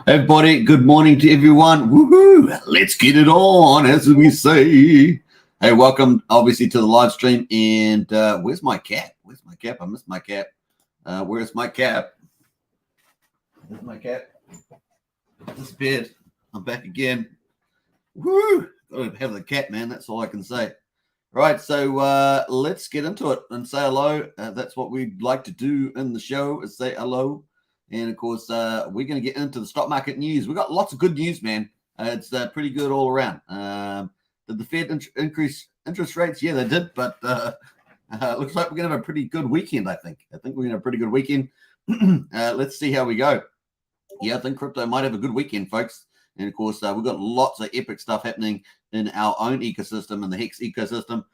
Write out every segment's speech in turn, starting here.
Everybody, good morning to everyone. Woohoo! Let's get it on, as we say. Hey, welcome, obviously, to the live stream. And where's my cap? Where's my cap? I missed my cap. Where's my cap? Where's my cap? Disappeared. I'm back again. Woo! Gotta have the cap, man. That's all I can say. Right, so let's get into it and say hello. That's what we'd like to do in the show, is say hello. And, of course, we're going to get into the stock market news. We've got lots of good news, man. It's pretty good all around. Did the Fed increase interest rates? Yeah, they did. But looks like we're going to have a pretty good weekend, I think. I think we're going to have a pretty good weekend. Let's see how we go. Yeah, I think crypto might have a good weekend, folks. And, of course, we've got lots of epic stuff happening in our own ecosystem, in the Hex ecosystem,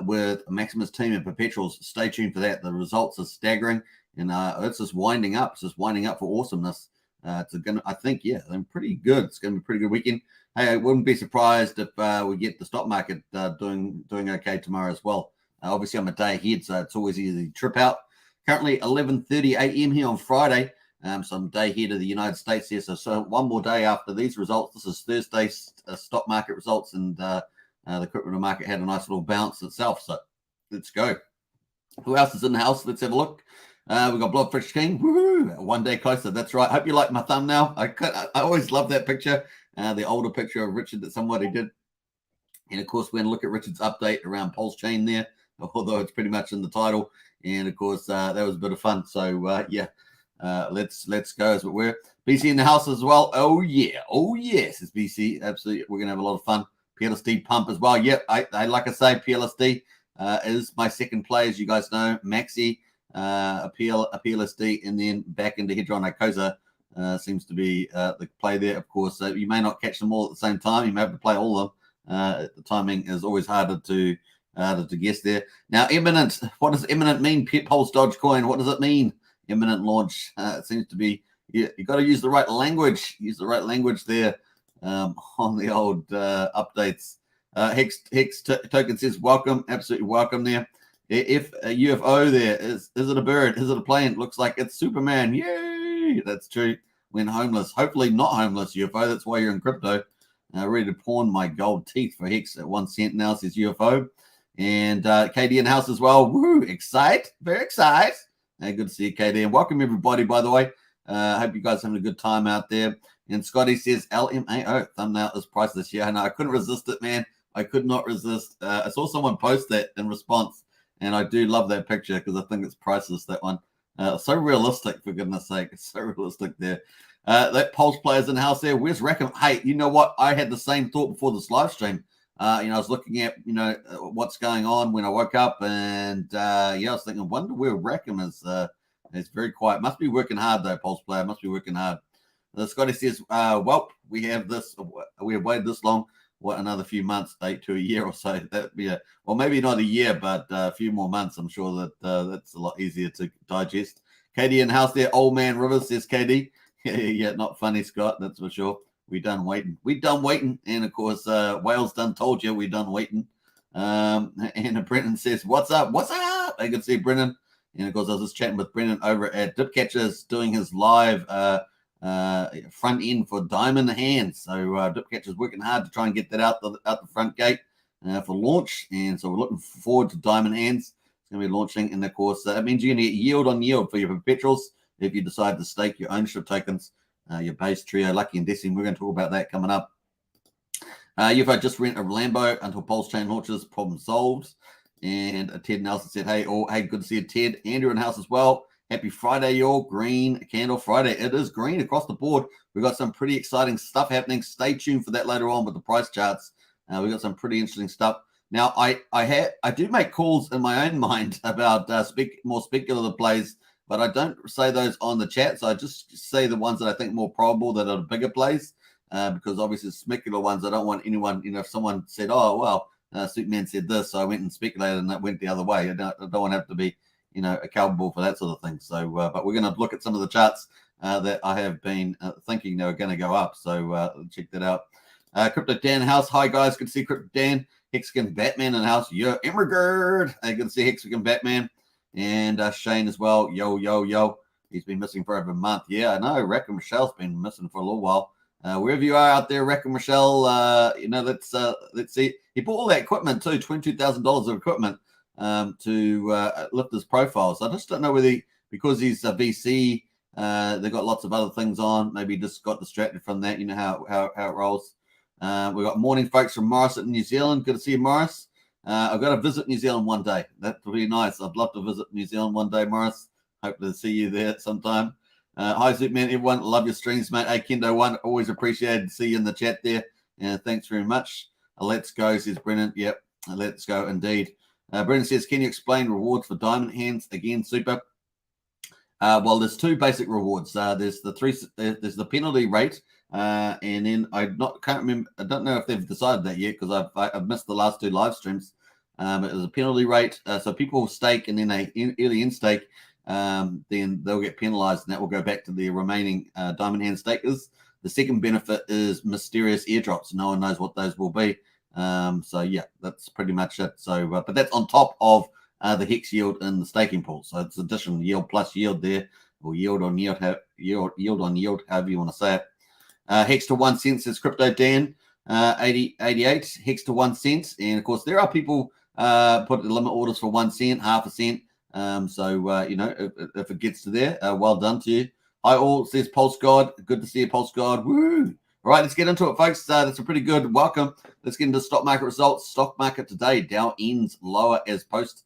with Maximus team and perpetuals. Stay tuned for that. The results are staggering. And it's just winding up. It's just winding up for awesomeness. It's gonna, I think, yeah, they're pretty good. It's going to be a pretty good weekend. Hey, I wouldn't be surprised if we get the stock market doing okay tomorrow as well. Obviously, I'm a day ahead, so it's always easy to trip out. Currently, 11:30 a.m. here on Friday. So I'm a day ahead of the United States here. So one more day after these results. This is Thursday's stock market results, and the crypto market had a nice little bounce itself. So let's go. Who else is in the house? Let's have a look. We've got Bloodfish King. Woohoo! One day closer. That's right. Hope you like my thumbnail. I always love that picture. The older picture of Richard that somebody did. And, of course, we're going to look at Richard's update around Pulsechain there, although it's pretty much in the title. And, of course, that was a bit of fun. So, yeah, let's go as it were. BC in the house as well. Oh, yeah. Oh, yes, it's BC. Absolutely. We're going to have a lot of fun. PLSD pump as well. Yep, I like I say, PLSD is my second play, as you guys know. Maxi. A PLSD, and then back into Hedron Icosa seems to be the play there. Of course, you may not catch them all at the same time. You may have to play all of them. The timing is always harder to guess there. Now, imminent. What does imminent mean? Pulse Dogecoin. What does it mean? Imminent launch. It seems to be. You got to use the right language. Use the right language there on the old updates. Hex Token says welcome. Absolutely welcome there. If a UFO there, is it a bird? Is it a plane? Looks like it's Superman. Yay! That's true. When homeless. Hopefully not homeless UFO. That's why you're in crypto. Ready to pawn my gold teeth for Hex at 1 cent now, says UFO. And KD in house as well. Woo! Excite. Very excited. Good to see you, KD. And welcome everybody, by the way. Hope you guys are having a good time out there. And Scotty says LMAO. Thumbnail is priceless. Yeah, no, I couldn't resist it, man. I could not resist. I saw someone post that in response. And I do love that picture because I think it's priceless, that one. So realistic, for goodness sake. It's so realistic there. That Pulse player's in the house there. Where's Rackham? Hey, you know what? I had the same thought before this live stream. I was looking at, what's going on when I woke up. And, I was thinking, I wonder where Rackham is. It's very quiet. Must be working hard, though, Pulse player. Must be working hard. Scotty says, well, we have waited this long. What, another few months, 8 to a year or so. That'd be well, maybe not a year, but a few more months. I'm sure that that's a lot easier to digest. KD in the house there. Old man Rivers says KD. Yeah, not funny, Scott. That's for sure. We done waiting. We done waiting. And of course, Wales done told you we done waiting. And Brennan says, "What's up? What's up?" I could see Brennan. And of course, I was just chatting with Brennan over at Dipcatchers doing his live front end for Diamond Hands. So Dipcatcher's working hard to try and get that out the front gate for launch. And so we're looking forward to Diamond Hands. It's going to be launching. And of course, that means you're going to get yield on yield for your perpetuals if you decide to stake your ownership tokens, your base trio, Lucky and Destiny. We're going to talk about that coming up. If I just rent a Lambo until Pulsechain launches, problem solved. And Ted Nelson said, hey, good to see you, Ted. Andrew in the house as well. Happy Friday, y'all. Green Candle Friday. It is green across the board. We've got some pretty exciting stuff happening. Stay tuned for that later on with the price charts. We've got some pretty interesting stuff. Now, I do make calls in my own mind about more speculative plays, but I don't say those on the chat. So I just say the ones that I think more probable that are the bigger plays, because obviously speculative ones, I don't want anyone, if someone said, oh, well, Superman said this, so I went and speculated and that went the other way. I don't want to have to be accountable for that sort of thing. So, but we're going to look at some of the charts that I have been thinking they were going to go up. So check that out. Crypto Dan House. Hi, guys. Good to see Crypto Dan. Hexican Batman in the house. Yo, Immergard. Good to see Hexican Batman. And Shane as well. Yo, yo, yo. He's been missing for over a month. Yeah, I know. Rack and Michelle's been missing for a little while. Wherever you are out there, Rack and Michelle, let's see. He bought all that equipment too, $22,000 of equipment to lift his profile. So I just don't know whether because he's a VC, they've got lots of other things on. Maybe he just got distracted from that. You know how it rolls. We've got morning folks from Morris in New Zealand. Good to see you, Morris. I've got to visit New Zealand one day. That would be nice. I'd love to visit New Zealand one day, Morris. Hope to see you there sometime. Hi, Zoopman, everyone. Love your streams, mate. Hey, Kendo1, always appreciated to see you in the chat there. Thanks very much. Let's go, says Brennan. Yep, let's go indeed. Brennan says, can you explain rewards for diamond hands? Again, super. Well, there's two basic rewards. There's the penalty rate, and then can't remember. I don't know if they've decided that yet because I've missed the last two live streams. But there's a penalty rate, so people stake and then they early in stake. Then they'll get penalized, and that will go back to the remaining diamond hand stakers. The second benefit is mysterious airdrops. No one knows what those will be. So yeah, that's pretty much it. So, but that's on top of the hex yield in the staking pool. So it's additional yield plus yield there, or yield on yield, yield on yield, however you want to say it. Hex to 1 cent says Crypto Dan 88. Hex to 1 cent, and of course there are people put the limit orders for 1 cent, half a cent. If it gets to there, well done to you. Hi all, says Pulse God. Good to see you, Pulse God. Woo! All right, let's get into it, folks. That's a pretty good welcome. Let's get into stock market results. Stock market today, Dow ends lower as post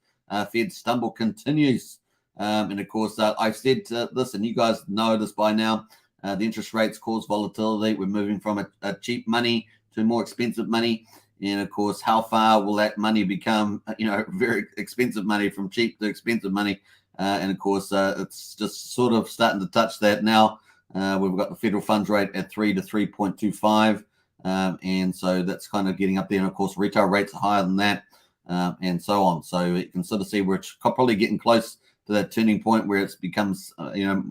Fed stumble continues. And of course, I've said this, and you guys know this by now. The interest rates cause volatility. We're moving from a cheap money to more expensive money. And of course, how far will that money become, very expensive money from cheap to expensive money? And of course, it's just sort of starting to touch that now. We've got the federal funds rate at 3 to 3.25. And so that's kind of getting up there. And of course, retail rates are higher than that, and so on. So you can sort of see we're probably getting close to that turning point where it becomes,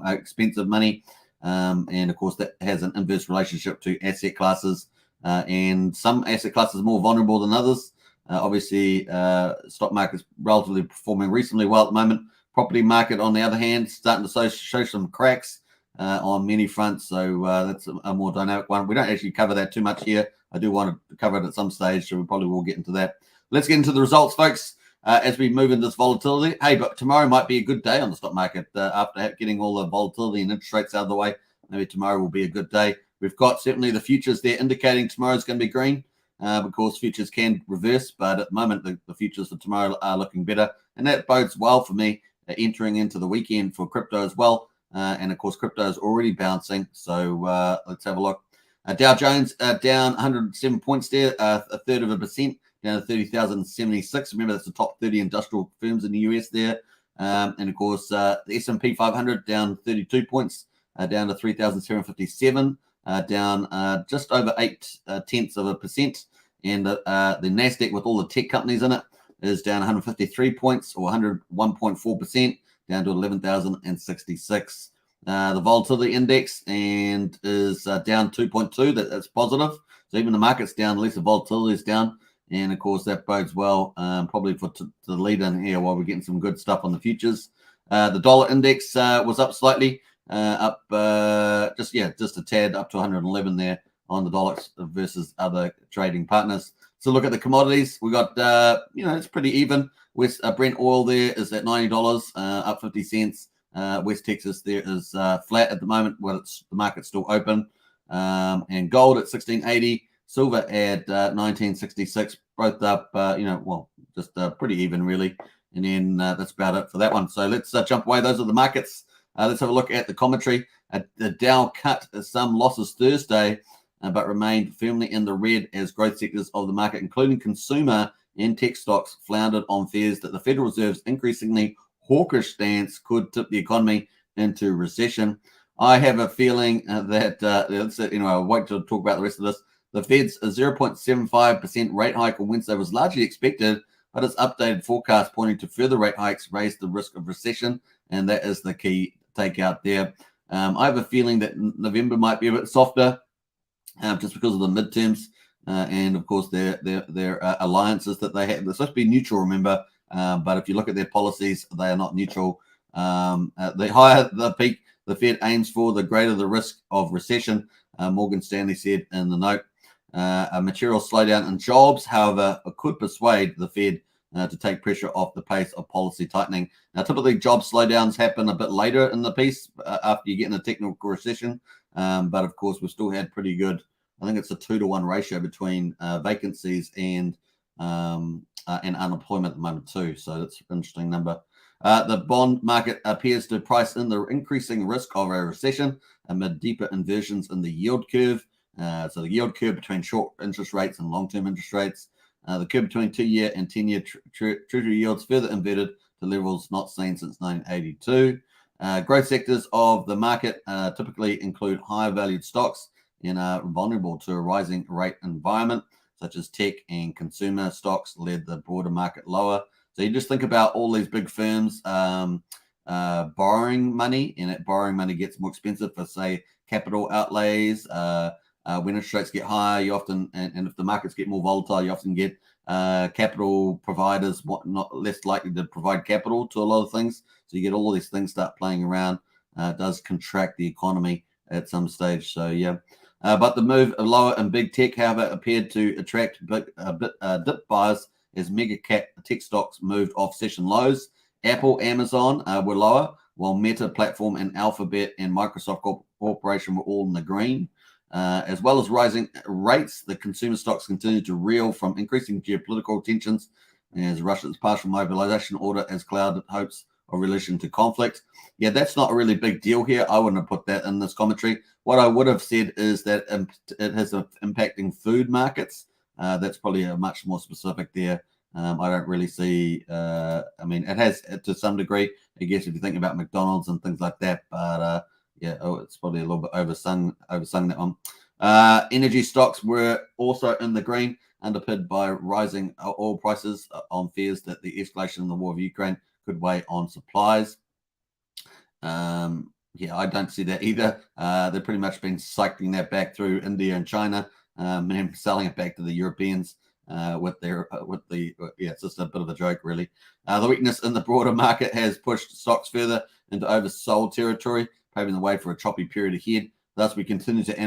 expensive money. And of course, that has an inverse relationship to asset classes. And some asset classes are more vulnerable than others. Obviously, stock market's relatively performing reasonably well at the moment. Property market, on the other hand, starting to show some cracks on many fronts. So that's a more dynamic one. We don't actually cover that too much here. I do want to cover it at some stage, so we probably will get into that. Let's get into the results, folks, as we move into this volatility. Hey, but tomorrow might be a good day on the stock market after getting all the volatility and interest rates out of the way. Maybe tomorrow will be a good day. We've got certainly the futures there indicating tomorrow's going to be green. Of course, futures can reverse, but at the moment, the futures for tomorrow are looking better. And that bodes well for me entering into the weekend for crypto as well. And of course, crypto is already bouncing. So let's have a look. Dow Jones down 107 points there, a third of a percent, down to 30,076. Remember, that's the top 30 industrial firms in the US there. And of course, the S&P 500 down 32 points, down to 3,757. Down just over 0.8%, and the Nasdaq with all the tech companies in it is down 153 points, or 101.4%, down to 11,066. The volatility index and is down 2.2. That's positive. So even the market's down, at least the volatility is down, and of course that bodes well, probably for the lead in here while we're getting some good stuff on the futures. The dollar index was up slightly. Up just a tad, up to 111 there on the dollar versus other trading partners. So look at the commodities. We got it's pretty even. West Brent oil there is at $90, up 50 cents. West Texas there is flat at the moment. Well, the market's still open. And gold at 1680, silver at 1966, both up. Just pretty even really. And then that's about it for that one. So let's jump away. Those are the markets. Let's have a look at the commentary. The Dow cut some losses Thursday, but remained firmly in the red as growth sectors of the market, including consumer and tech stocks, floundered on fears that the Federal Reserve's increasingly hawkish stance could tip the economy into recession. I have a feeling that, I'll wait to talk about the rest of this. The Fed's 0.75% rate hike on Wednesday was largely expected, but its updated forecast pointing to further rate hikes raised the risk of recession, and that is the key takeout there. I have a feeling that November might be a bit softer, just because of the midterms and of course their alliances that they have. They're supposed to be neutral, remember, but if you look at their policies, they are not neutral. The higher the peak, the Fed aims for, the greater the risk of recession, Morgan Stanley said in the note. A material slowdown in jobs, however, could persuade the Fed to take pressure off the pace of policy tightening. Now, typically, job slowdowns happen a bit later in the piece after you get in a technical recession. But of course, we've still had pretty good. I think it's a 2-to-1 ratio between vacancies and unemployment at the moment too. So that's an interesting number. The bond market appears to price in the increasing risk of a recession amid deeper inversions in the yield curve. So the yield curve between short interest rates and long-term interest rates. The curve between 2-year and 10-year treasury yields further inverted to levels not seen since 1982. Growth sectors of the market typically include higher valued stocks and are vulnerable to a rising rate environment, such as tech and consumer stocks led the broader market lower. So you just think about all these big firms borrowing money, and that borrowing money gets more expensive for, say, capital outlays. When interest rates get higher, you often, and if the markets get more volatile, you often get capital providers not less likely to provide capital to a lot of things. So you get all these things start playing around. It does contract the economy at some stage. So yeah, but the move lower in big tech, however, appeared to attract dip buyers as mega cap tech stocks moved off session lows. Apple, Amazon were lower, while Meta Platform and Alphabet and Microsoft Corporation were all in the green. As well as rising rates, the consumer stocks continue to reel from increasing geopolitical tensions as Russia's partial mobilization order has clouded hopes of relation to conflict. Yeah, that's not a really big deal here. I wouldn't have put that in this commentary. What I would have said is that it has an impacting food markets. That's probably a much more specific there. I don't really see, I mean, it has to some degree, I guess, if you think about McDonald's and things like that, but yeah, it's probably a little bit oversung that one. Energy stocks were also in the green, underpinned by rising oil prices on fears that the escalation in the war of Ukraine could weigh on supplies. Yeah, I don't see that either. They've pretty much been cycling that back through India and China and selling it back to the Europeans it's just a bit of a joke, really. The weakness in the broader market has pushed stocks further into oversold territory, paving the way for a choppy period ahead. Thus, we continue to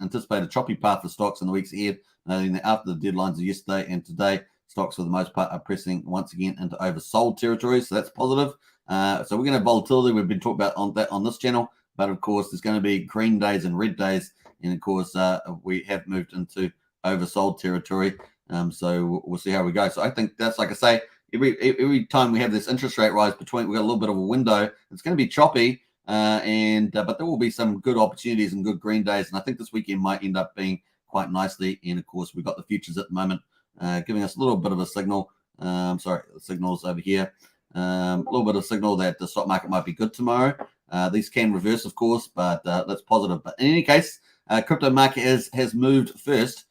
anticipate a choppy path for stocks in the weeks ahead, noting that after the deadlines of yesterday and today, stocks for the most part are pressing once again into oversold territory. So that's positive. So we're going to have volatility. We've been talking about on this channel, but of course, there's going to be green days and red days. And of course, we have moved into oversold territory. So we'll see how we go. So I think that's, like I say, every time we have this interest rate rise we've got a little bit of a window. It's going to be choppy. But there will be some good opportunities and good green days, and I think this weekend might end up being quite nicely. And of course, we've got the futures at the moment giving us a little bit of a signal. The signals over here, a little bit of signal that the stock market might be good tomorrow. These can reverse, of course, but that's positive. But in any case, crypto market has moved first.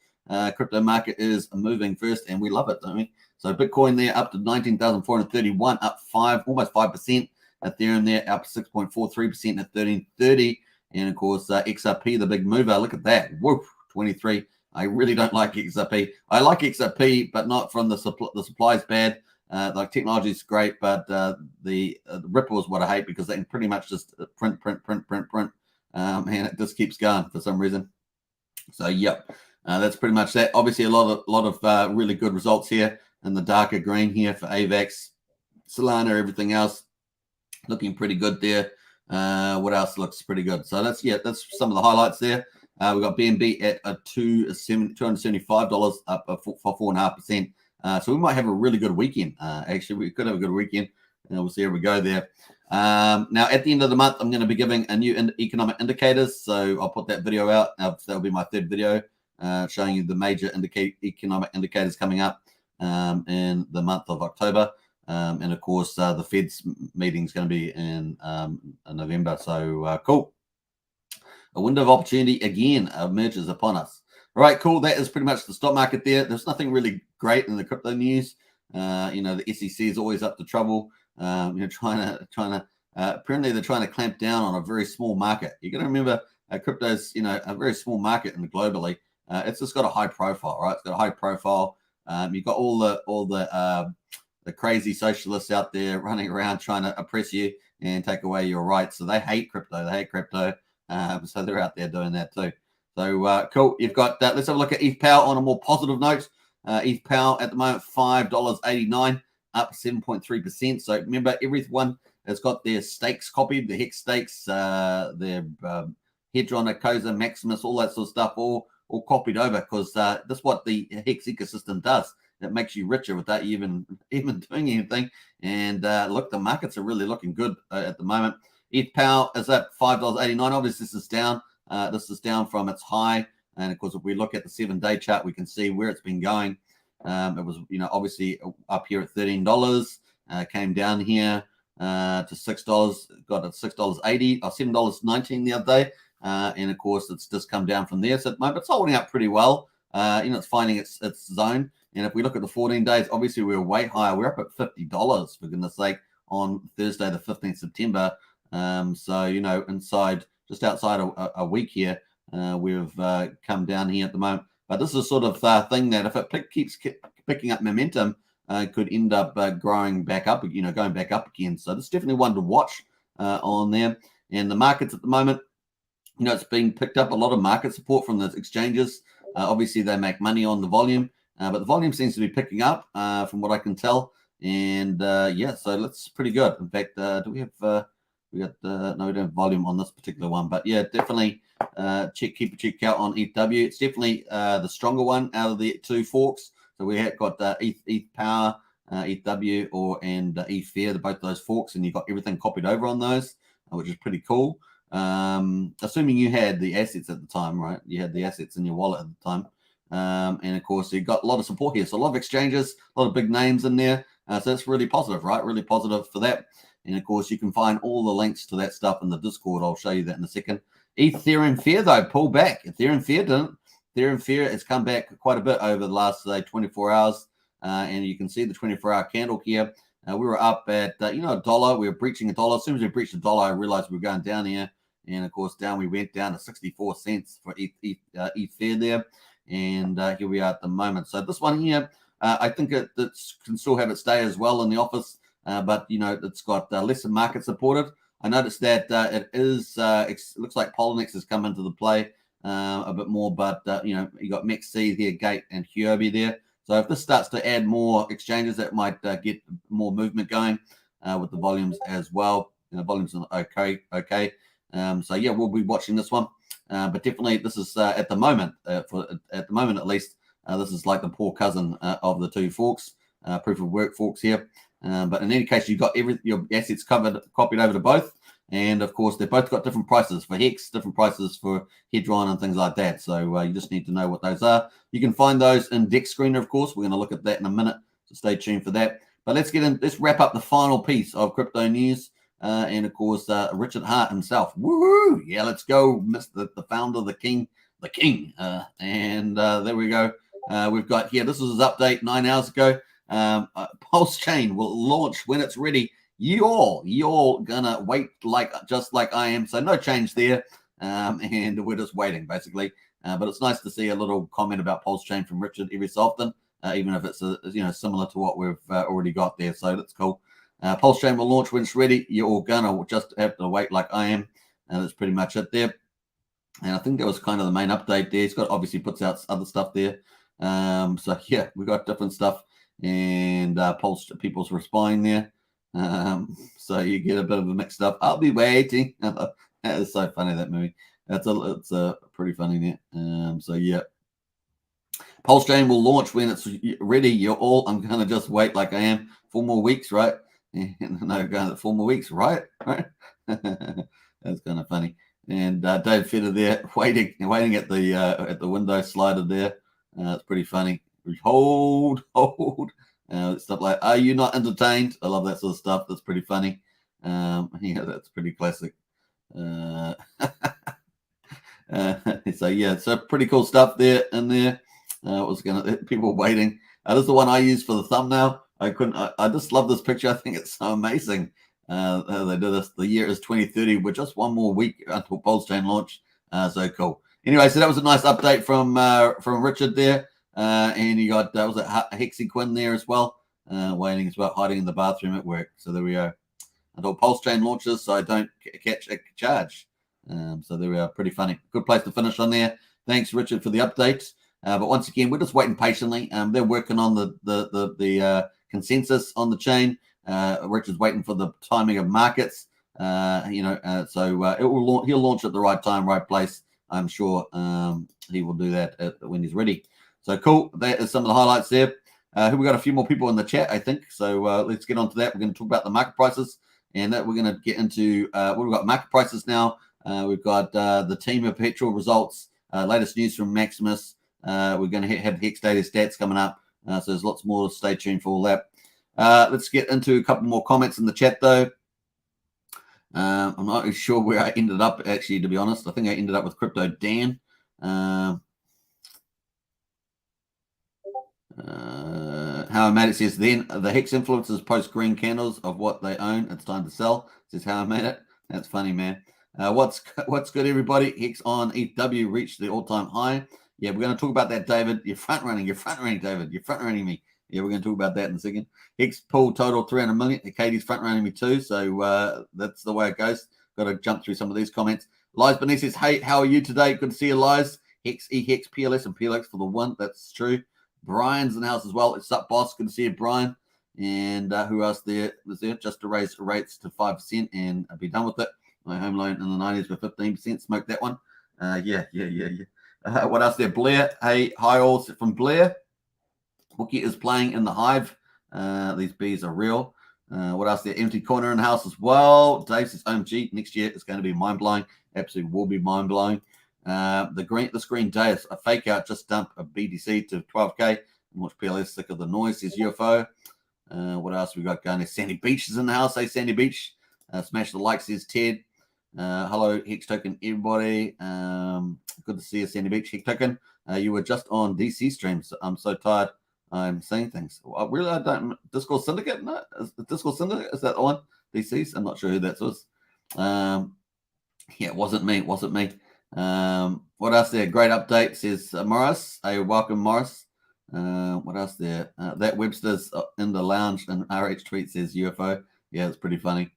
Crypto market is moving first, and we love it, don't we? So Bitcoin there up to 19,431, up almost 5%. Ethereum there up 6.43% at 1330. And of course, XRP, the big mover. Look at that. Woof, 23. I really don't like XRP. I like XRP, but not from the supply is bad. Like technology is great, but the Ripple is what I hate because they can pretty much just print. And it just keeps going for some reason. So, yep, that's pretty much that. Obviously, a lot of really good results here in the darker green here for AVAX, Solana, everything else. Looking pretty good there. What else looks pretty good? So that's some of the highlights there. We've got BNB at $275 up for 4.5%. So we might have a really good weekend. Actually, we could have a good weekend. And we'll see how we go there. Now, at the end of the month, I'm going to be giving a new economic indicators. So I'll put that video out. That'll be my third video showing you the major economic indicators coming up in the month of October. And of course, the Fed's meeting is going to be in November. So cool. A window of opportunity again emerges upon us. All right, cool. That is pretty much the stock market there. There's nothing really great in the crypto news. The SEC is always up to trouble. Trying to apparently they're trying to clamp down on a very small market. You got to remember, crypto's a very small market globally. It's just got a high profile, right? It's got a high profile. You've got all the crazy socialists out there running around trying to oppress you and take away your rights. So they hate crypto. They hate crypto. So they're out there doing that too. So cool. You've got let's have a look at ETH Power on a more positive note. ETH Power at the moment $5.89, up 7.3%. So remember, everyone has got their stakes copied, the Hex stakes, their Hedron, Acosa, Maximus, all that sort of stuff, all copied over, because that's what the Hex ecosystem does. It makes you richer without you even doing anything. And look, the markets are really looking good at the moment. ETH Power is at $5.89. Obviously, this is down. This is down from its high. And of course, if we look at the 7-day chart, we can see where it's been going. It was, obviously up here at $13. Came down here to $6. Got at $6.80 or $7.19 the other day. And of course, it's just come down from there. So at the moment, it's holding up pretty well. It's finding its zone. And if we look at the 14 days, obviously we're way higher. We're up at $50, for goodness sake, on Thursday, the 15th September. So, inside, just outside a week here, we've come down here at the moment. But this is a sort of thing that if it keeps picking up momentum, could end up growing back up, going back up again. So this is definitely one to watch on there. And the markets at the moment, it's been picked up a lot of market support from the exchanges. Obviously, they make money on the volume, but the volume seems to be picking up from what I can tell. And so that's pretty good. In fact, do we have? No, we don't have volume on this particular one, but yeah, definitely keep a check out on EthW. It's definitely the stronger one out of the two forks. So we have got ETH Power, EthW, and ETH, both those forks, and you've got everything copied over on those, which is pretty cool. Assuming you had the assets at the time, right? You had the assets in your wallet at the time. And of course, you've got a lot of support here. So a lot of exchanges, a lot of big names in there. So that's really positive, right? Really positive for that. And of course, you can find all the links to that stuff in the Discord. I'll show you that in a second. Ethereum Fear, though, pull back. Ethereum Fear didn't. Ethereum Fear has come back quite a bit over the last 24 hours. And you can see the 24-hour candle here. We were up at, $1. We were breaching $1. As soon as we breached $1, I realized we were going down here. And of course, we went down to 64 cents for ETH Fear there. And here we are at the moment. So this one here, I think it can still have its day as well in the office. But it's got less market supported. I noticed that it is. It looks like Poloniex has come into the play a bit more, but you got MEXC there, Gate, and Huobi there. So if this starts to add more exchanges, that might get more movement going with the volumes as well. Volumes are okay. So yeah, we'll be watching this one. But definitely, this is at the moment, at the moment at least, this is like the poor cousin of the two forks, proof of work forks here. But in any case, you've got your assets copied over to both. And of course, they've both got different prices for Hex, different prices for Hedron and things like that. So you just need to know what those are. You can find those in Dex Screener, of course. We're going to look at that in a minute. So stay tuned for that. But let's wrap up the final piece of crypto news. And of course, Richard Hart himself. Woohoo! Yeah, let's go, Mr. the founder, the king. And there we go. We've got here, this was his update 9 hours ago. Pulsechain will launch when it's ready. You all gonna wait just like I am. So no change there. And we're just waiting, basically. But it's nice to see a little comment about Pulsechain from Richard every so often, even if it's similar to what we've already got there. So that's cool. Pulsechain will launch when it's ready. You're all gonna just have to wait like I am. And that's pretty much it there. And I think that was kind of the main update there. He's got obviously puts out other stuff there. So yeah, we got different stuff, and people's responding there. So you get a bit of a mixed up. I'll be waiting. That is so funny, that movie. It's pretty funny there. So yeah, Pulsechain will launch when it's ready. I'm gonna just wait like I am. 4 more weeks, right? No, 4 more weeks, right? That's kind of funny. And Dave Fetter there, waiting at the window slider there. It's pretty funny. Hold. Stuff like, are you not entertained? I love that sort of stuff. That's pretty funny. Yeah, that's pretty classic. So yeah, so pretty cool stuff there in there. People waiting. This is the one I use for the thumbnail. I just love this picture. I think it's so amazing. They did this. The year is 2030. We're just 1 more week until Pulsechain launch. So cool. Anyway, so that was a nice update from Richard there. And you got was it Hexy Quinn there as well, waiting as well, hiding in the bathroom at work. So there we go. until Pulsechain launches, so I don't catch a charge. So they are pretty funny. Good place to finish on there. Thanks, Richard, for the update. But once again, we're just waiting patiently. They're working on the consensus on the chain. Richard's waiting for the timing of markets. So he'll launch at the right time, right place. I'm sure he will do that when he's ready. So cool. That is some of the highlights there. We got a few more people in the chat, I think. So let's get on to that. We're going to talk about the market prices, and that we're going to get into we've got market prices now. We've got the team of perpetual results, latest news from Maximus. We're going to have Hex data stats coming up. So there's lots more. Stay tuned for all that. Let's get into a couple more comments in the chat, though. I'm not really sure where I ended up, actually, to be honest. I think I ended up with Crypto Dan. How I made it says, then the Hex influencers post green candles of what they own. It's time to sell. Says how I made it. That's funny, man. What's good, everybody? Hex on EthW reached the all-time high. Yeah, we're going to talk about that, David. You're front running, David. You're front running me. Yeah, we're going to talk about that in a second. Hex pull total 300 million. Katie's front running me too, so that's the way it goes. Got to jump through some of these comments. Lies Beneath says, hey, how are you today? Good to see you, Lies. Hex, E-Hex, PLS, and PLX for the one. That's true. Brian's in the house as well. It's up, boss. Good to see you, Brian. And who else there was there? Just to raise rates to 5% and be done with it. My home loan in the 90s for 15%. Smoke that one. Yeah. What else there? Blair. Hey, hi all from Blair. Bookie is playing in the hive. These bees are real. What else there? Empty corner in the house as well. Dave says, OMG, next year it's going to be mind-blowing. Absolutely will be mind-blowing. The screen day is a fake out. Just dump a BTC to 12K and watch PLS sick of the noise, says UFO. What else we got going there? Sandy Beach is in the house. Hey, Sandy Beach. Smash the like, says Ted. Hello, Hex Token, everybody. Good to see you, Sandy Beach. Hex Token, you were just on DC streams. I'm so tired. I'm saying things. Really, I don't. Discord Syndicate? No, Discord Syndicate, is that the one? DCs? I'm not sure who that was. Yeah, it wasn't me. What else there? Great update, says Morris. Hey, welcome, Morris. What else there? That Webster's in the lounge and RH tweet says UFO. Yeah, it's pretty funny.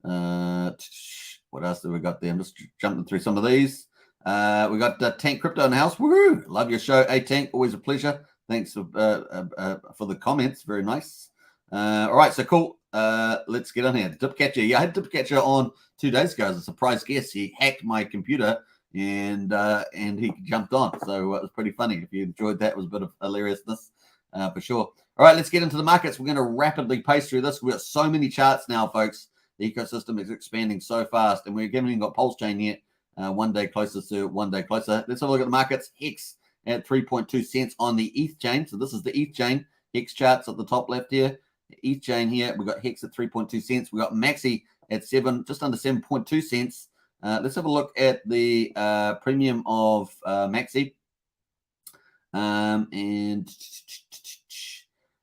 What else do we got there? I'm just jumping through some of these. We got Tank Crypto in the house. Woohoo! Love your show. Hey, Tank, always a pleasure. Thanks for the comments. Very nice. All right, so cool. Let's get on here. Dipcatcher. Yeah, I had Dipcatcher on 2 days ago as a surprise guest. He hacked my computer and he jumped on. So it was pretty funny. If you enjoyed that, it was a bit of hilariousness for sure. All right, let's get into the markets. We're going to rapidly pace through this. We've got so many charts now, folks. The ecosystem is expanding so fast, and we've even got Pulsechain yet. 1 day closer to 1 day closer. Let's have a look at the markets. Hex at 3.2 cents on the ETH chain. So this is the ETH chain. Hex charts at the top left here. ETH chain here. We've got Hex at 3.2 cents. We've got Maxi at just under 7.2 cents. Let's have a look at the premium of Maxi. And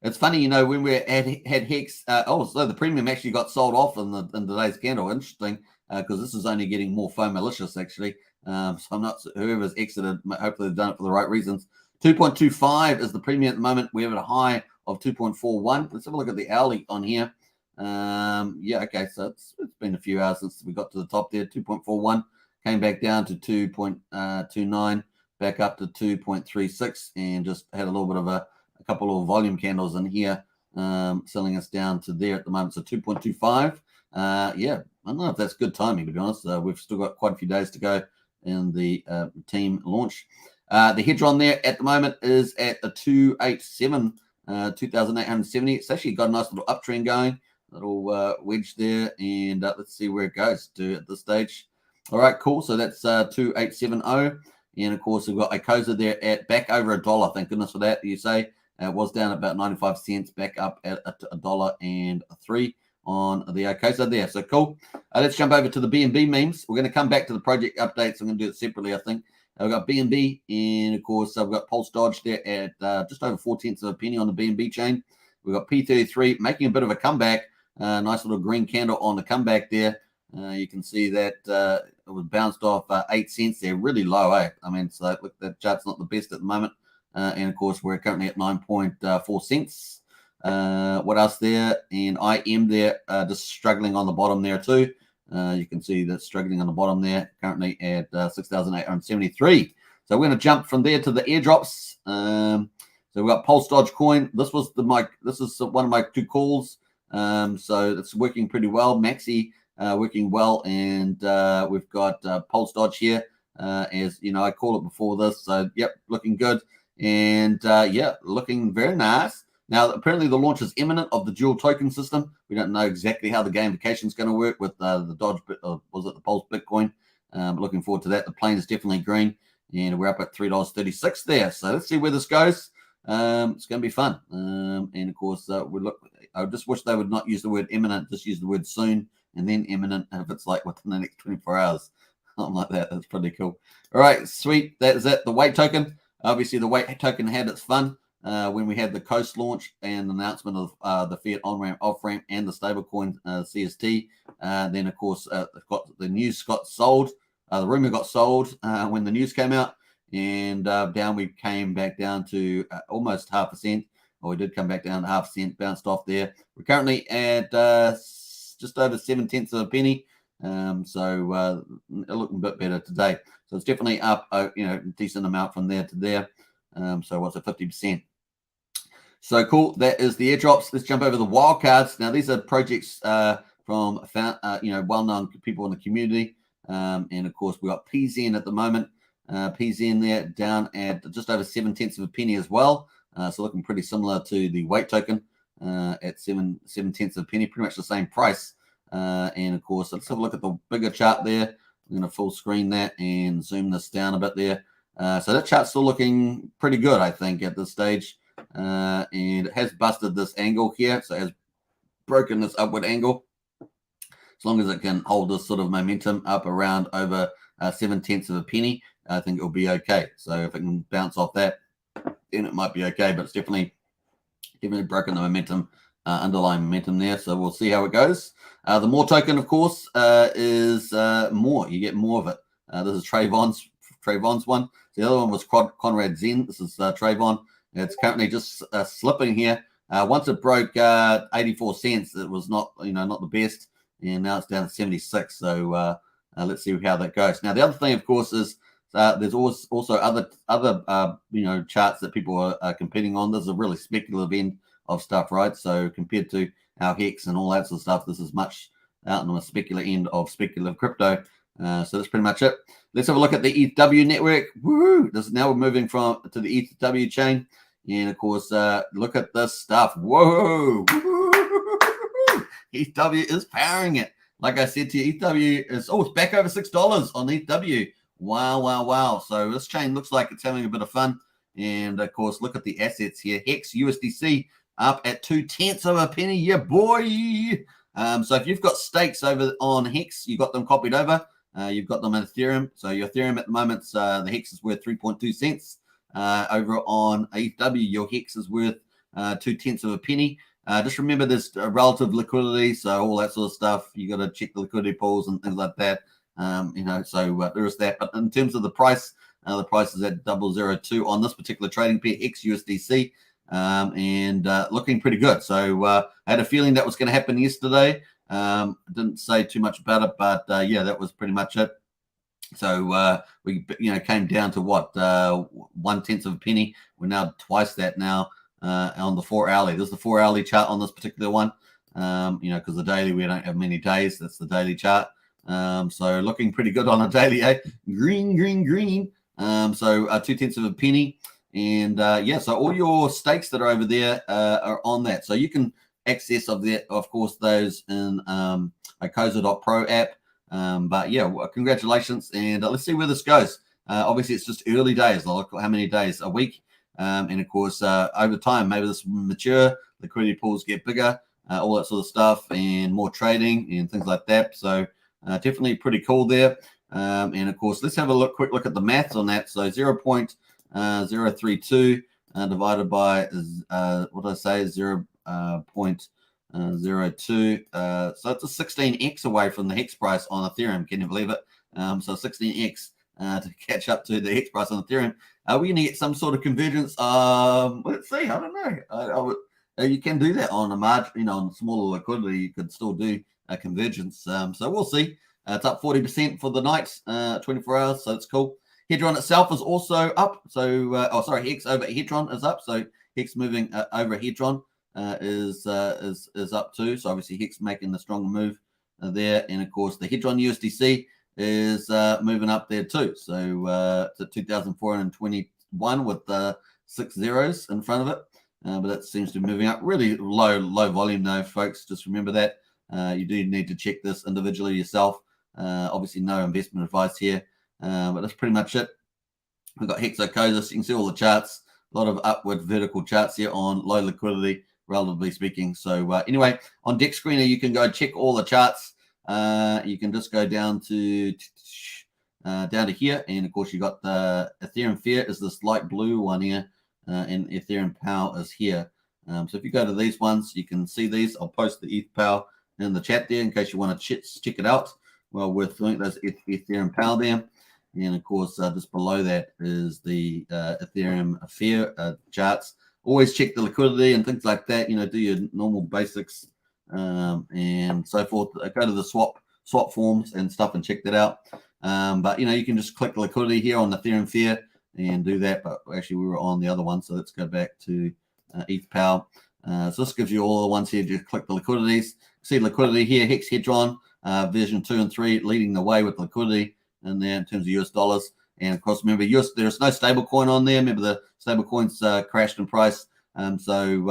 it's funny, you know, when we had Hex, so the premium actually got sold off in today's candle. Interesting, because this is only getting more foe malicious, actually. So I'm not, whoever's exited, hopefully they've done it for the right reasons. 2.25 is the premium at the moment. We have a high of 2.41. Let's have a look at the hourly on here. Yeah, okay, so it's been a few hours since we got to the top there. 2.41 came back down to 2.29, back up to 2.36, and just had a little bit of a couple of volume candles in here, selling us down to there at the moment. So 2.25. Yeah, I don't know if that's good timing, to be honest. We've still got quite a few days to go in the team launch. The Hedron there at the moment is at a 287, 2,870. It's actually got a nice little uptrend going, little wedge there, and let's see where it goes to at this stage. All right, cool. So that's 2870, and of course we've got Icosa there at back over $1. Thank goodness for that. You say it was down about 95 cents, back up at $1.03 on the Icosa there. So cool. Let's jump over to the BNB memes. We're going to come back to the project updates. I'm going to do it separately, I think. We've got BNB, and of course I've got Pulse Dodge there at just over 4/10 of a penny on the BNB chain. We've got P33 making a bit of a comeback. Nice little green candle on the comeback there. You can see that it was bounced off 8 cents there, really low, eh? I mean, so look, that chart's not the best at the moment. And of course, we're currently at 9.4 cents. What else there? And I am there, just struggling on the bottom there too. You can see that struggling on the bottom there, currently at 6,873. So we're going to jump from there to the airdrops. So we've got Pulse Dodge Coin. This is one of my 2 calls. So it's working pretty well. Maxi working well, and we've got Pulse Dodge here. As you know, I called it before this. So yep, looking good, and yeah, looking very nice. Now, apparently the launch is imminent of the dual token system. We don't know exactly how the gamification is going to work with the Dodge, was it the Pulse Bitcoin? Looking forward to that. The plane is definitely green, and we're up at $3.36 there. So let's see where this goes. It's going to be fun. And of course, I just wish they would not use the word imminent, just use the word soon, and then imminent if it's like within the next 24 hours. Something like that. That's pretty cool. All right, sweet. That is it. The weight token. Obviously, the weight token had its fun. When we had the Coast launch and announcement of the Fiat on-ramp, off-ramp, and the stablecoin CST. Then, of course, the news got sold. The rumor got sold when the news came out. And down we came back down to almost 0.5%. Or we did come back down to 0.5%, bounced off there. We're currently at just over 0.7 of a penny. So looking a bit better today. So it's definitely up, a decent amount from there to there. So what's it, 50%? So cool. That is the airdrops. Let's jump over the wildcards. Now these are projects from well-known people in the community, and of course we got PZN at the moment. PZN there down at just over 0.7 of a penny as well. So looking pretty similar to the weight token at 0.7 of a penny, pretty much the same price. And of course, let's have a look at the bigger chart there. I'm going to full screen that and zoom this down a bit there. So that chart's still looking pretty good, I think, at this stage. And it has busted this angle here. So it has broken this upward angle. As long as it can hold this sort of momentum up around over 0.7 of a penny, I think it'll be okay. So if it can bounce off that, then it might be okay. But it's definitely broken the momentum, underlying momentum there. So we'll see how it goes. The more token, of course, is more. You get more of it. This is Trayvon's one. The other one was Conrad Zen. This is Trayvon. It's currently just slipping here. Once it broke 84 cents, it was not the best, and now it's down to 76. So let's see how that goes. Now the other thing, of course, is there's also other charts that people are competing on. This is a really speculative end of stuff, right? So compared to our Hex and all that sort of stuff, this is much out on the speculative end of speculative crypto. So that's pretty much it. Let's have a look at the EthW network. Woo! Now we're moving to the EthW chain. And of course, look at this stuff. Whoa! EthW is powering it. Like I said to you, EthW is it's back over $6 on EthW. Wow. So this chain looks like it's having a bit of fun. And of course, look at the assets here. Hex USDC up at 0.2 of a penny. Yeah, boy. So if you've got stakes over on Hex, you got them copied over. You've got them in Ethereum. So your Ethereum at the moment, the Hex is worth 3.2 cents. Over on EthW, your Hex is worth 0.2 of a penny. Just remember there's relative liquidity, so all that sort of stuff. You got to check the liquidity pools and things like that. So there is that. But in terms of the price is at 0.002 on this particular trading pair, Hex USDC, and looking pretty good. So I had a feeling that was going to happen yesterday. Didn't say too much about it, but yeah, that was pretty much it. So we came down to what 0.1 of a penny. We're now twice that now on the 4 hourly. There's the 4 hourly chart on this particular one. Because the daily we don't have many days. That's the daily chart. So looking pretty good on a daily. Green. So 0.2 of a penny. And so all your stakes that are over there are on that. So you can access of course, those in a Coza.pro app. But yeah, congratulations. And let's see where this goes. Obviously, it's just early days. Look how many days a week. And of course, over time, maybe this will mature, liquidity pools get bigger, all that sort of stuff, and more trading and things like that. So definitely pretty cool there. And of course, let's have a quick look at the maths on that. So 0.032 divided by what did I say? 0.02. So it's a 16x away from the Hex price on Ethereum. Can you believe it? So 16x to catch up to the Hex price on Ethereum. Are we going to get some sort of convergence? Let's see. I don't know. you can do that on a margin, on smaller liquidity. You could still do a convergence. So we'll see. It's up 40% for the night, 24 hours. So it's cool. Hedron itself is also up. So, Hex over Hedron is up. So Hex moving over Hedron is up too. So obviously Hex making the stronger move there. And of course, the Hedron USDC is moving up there too. So to 2,421 with 6 zeros in front of it. But that seems to be moving up. Really low volume though, folks. Just remember that. You do need to check this individually yourself. Obviously, no investment advice here. But that's pretty much it. We've got Hex Token Socials. You can see all the charts. A lot of upward vertical charts here on low liquidity, relatively speaking. So anyway, on Deck Screener, you can go check all the charts. You can just go down to here. And of course, you got the Ethereum Fear is this light blue one here. And Ethereum Power is here. So if you go to these ones, you can see these. I'll post the ETH Power in the chat there in case you want to check it out. Well, we're doing those Ethereum Power there. And of course, just below that is the Ethereum Fear charts. Always check the liquidity and things like that. Do your normal basics and so forth. Go to the swap forms and stuff and check that out. But you can just click the liquidity here on Ethereum Fear and do that. But actually, we were on the other one, so let's go back to ETH Power. So this gives you all the ones here. Just click the liquidities. See liquidity here. Hex Hedron version 2 and 3 leading the way with liquidity in there in terms of US dollars. And of course, remember, there's no stable coin on there. Remember, the stable coins crashed in price. So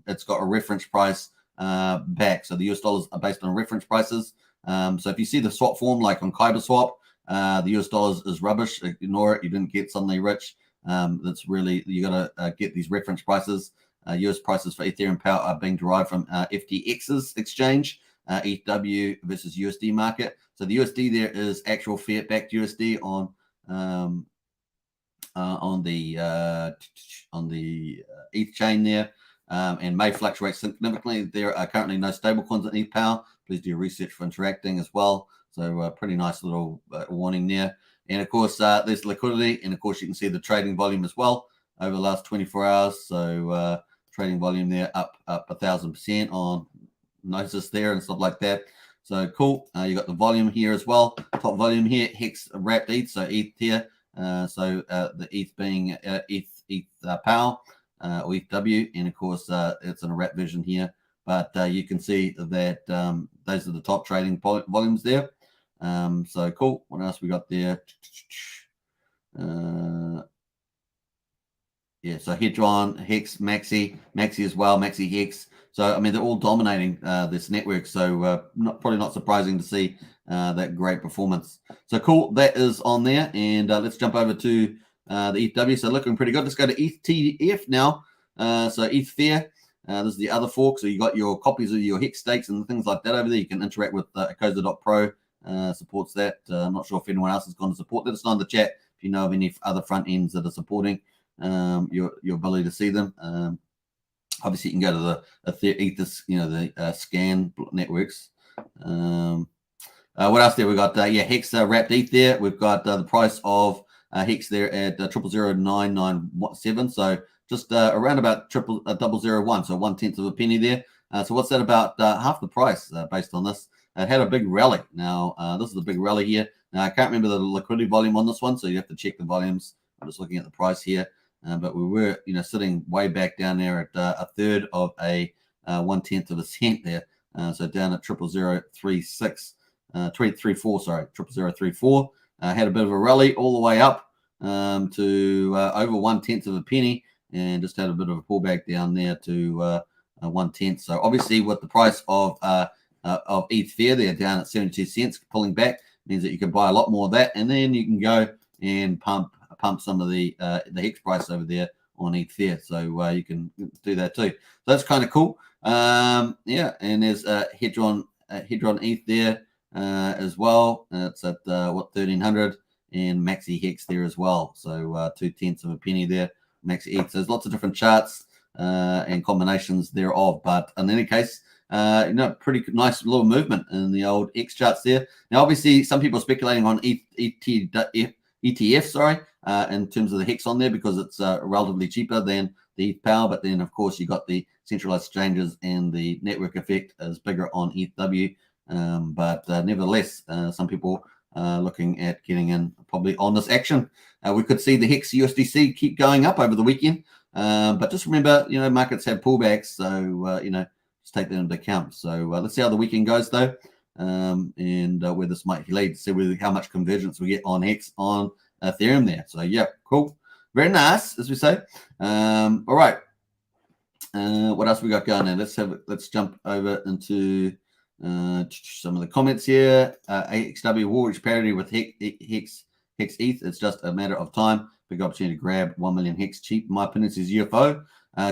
it's got a reference price back. So the US dollars are based on reference prices. So if you see the swap form, like on Kyber Swap, the US dollars is rubbish. Ignore it. You didn't get suddenly rich. That's really, you got to get these reference prices. US prices for Ethereum Power are being derived from FTX's exchange, EthW versus USD market. So the USD there is actual fiat-backed USD on the ETH chain there, and may fluctuate significantly. There are currently no stable coins in ETH Power. Please do your research for interacting as well. So pretty nice little warning there. And of course, there's liquidity, and of course you can see the trading volume as well over the last 24 hours. So trading volume there up 1,000% on Gnosis there and stuff like that. So cool. You got the volume here as well. Top volume here, Hex wrapped ETH, so ETH here. So the ETH being ETH Power or EthW, and of course it's in a wrap version here. But you can see that those are the top trading volumes there. So cool. What else we got there? Yeah, so Hedron, Hex, Maxi as well, Maxi Hex. So I mean, they're all dominating this network. So probably not surprising to see that great performance. So cool, that is on there, and let's jump over to the EthW. So looking pretty good. Let's go to ETH now. So ETH Fair. This is the other fork. So you got your copies of your Hex stakes and things like that over there. You can interact with Acosa.pro. Supports that. I'm not sure if anyone else is going to support that. It's not in the chat if you know of any other front ends that are supporting your ability to see them. Obviously, you can go to the Ethos, the scan networks. What else there? We got Hex wrapped ETH there. We've got the price of Hex there at 0.00997. So just around about 0.001. So 1/10 of a penny there. So what's that, about half the price based on this? It had a big rally. Now this is a big rally here. Now I can't remember the liquidity volume on this one, so you have to check the volumes. I'm just looking at the price here. But we were, sitting way back down there at a third of a 1/10 of a cent there. So down at 0.0036, 334, sorry, 0.0034. Had a bit of a rally all the way up to over 1/10 of a penny, and just had a bit of a pullback down there to 1/10. So obviously, with the price of ETH Fair, they're down at 72 cents, pulling back means that you can buy a lot more of that, and then you can go and pump some of the Hex price over there on ETH Fair. So you can do that too. So that's kind of cool. And there's Hedron ETH there as well. It's at 1,300, and Maxi Hex there as well. So 2/10 of a penny there, Maxi ETH. So there's lots of different charts and combinations thereof. But in any case, pretty nice little movement in the old X charts there. Now, obviously, some people are speculating on ETF, in terms of the Hex on there, because it's relatively cheaper than the ETH power, but then of course you got the centralized exchanges and the network effect is bigger on EthW. But nevertheless, some people are looking at getting in probably on this action. We could see the Hex USDC keep going up over the weekend, but just remember, markets have pullbacks, so just take that into account. So let's see how the weekend goes though, and where this might lead. See how much convergence we get on Hex on Ethereum there. So yeah, cool, very nice, as we say. All right, what else we got going on? Let's jump over into some of the comments here. AXW will reach parity with Hex ETH. It's just a matter of time. Big opportunity to grab 1 million Hex cheap. In my opinion, says UFO.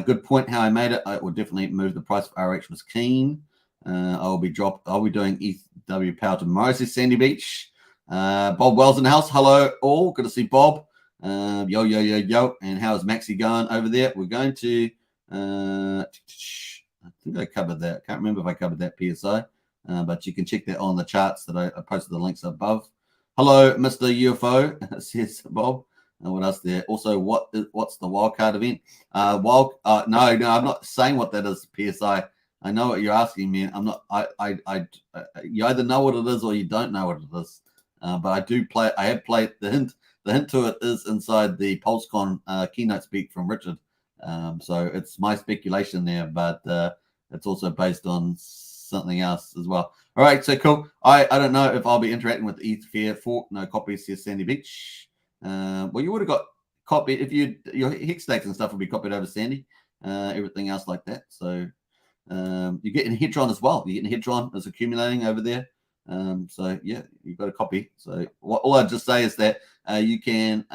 Good point. How I made it. I will definitely move the price of RH was keen. I'll be doing EthW power tomorrow, says Sandy Beach. Bob Wells in the house. Hello all. Good to see Bob. Yo. And how is Maxi going over there? We're going to I think I covered that. Can't remember if I covered that PSI. But you can check that on the charts that I posted the links above. Hello, Mr. UFO, says Bob. What else there? Also, what's the wildcard event? No, I'm not saying what that is, PSI. I know what you're asking me. I'm not. You either know what it is or you don't know what it is. But I do play. I have played the hint. The hint to it is inside the PulseCon keynote speak from Richard. So it's my speculation there, but it's also based on something else as well. All right, so cool. I don't know if I'll be interacting with ETH Fair Fork. No copies, says Sandy Beach. Well, you would have got copied if your Hex stakes and stuff will be copied over Sandy. Everything else like that. So you're getting Hedron as well. You're getting Hedron is accumulating over there. So yeah, you've got a copy. So all I'd just say is that you can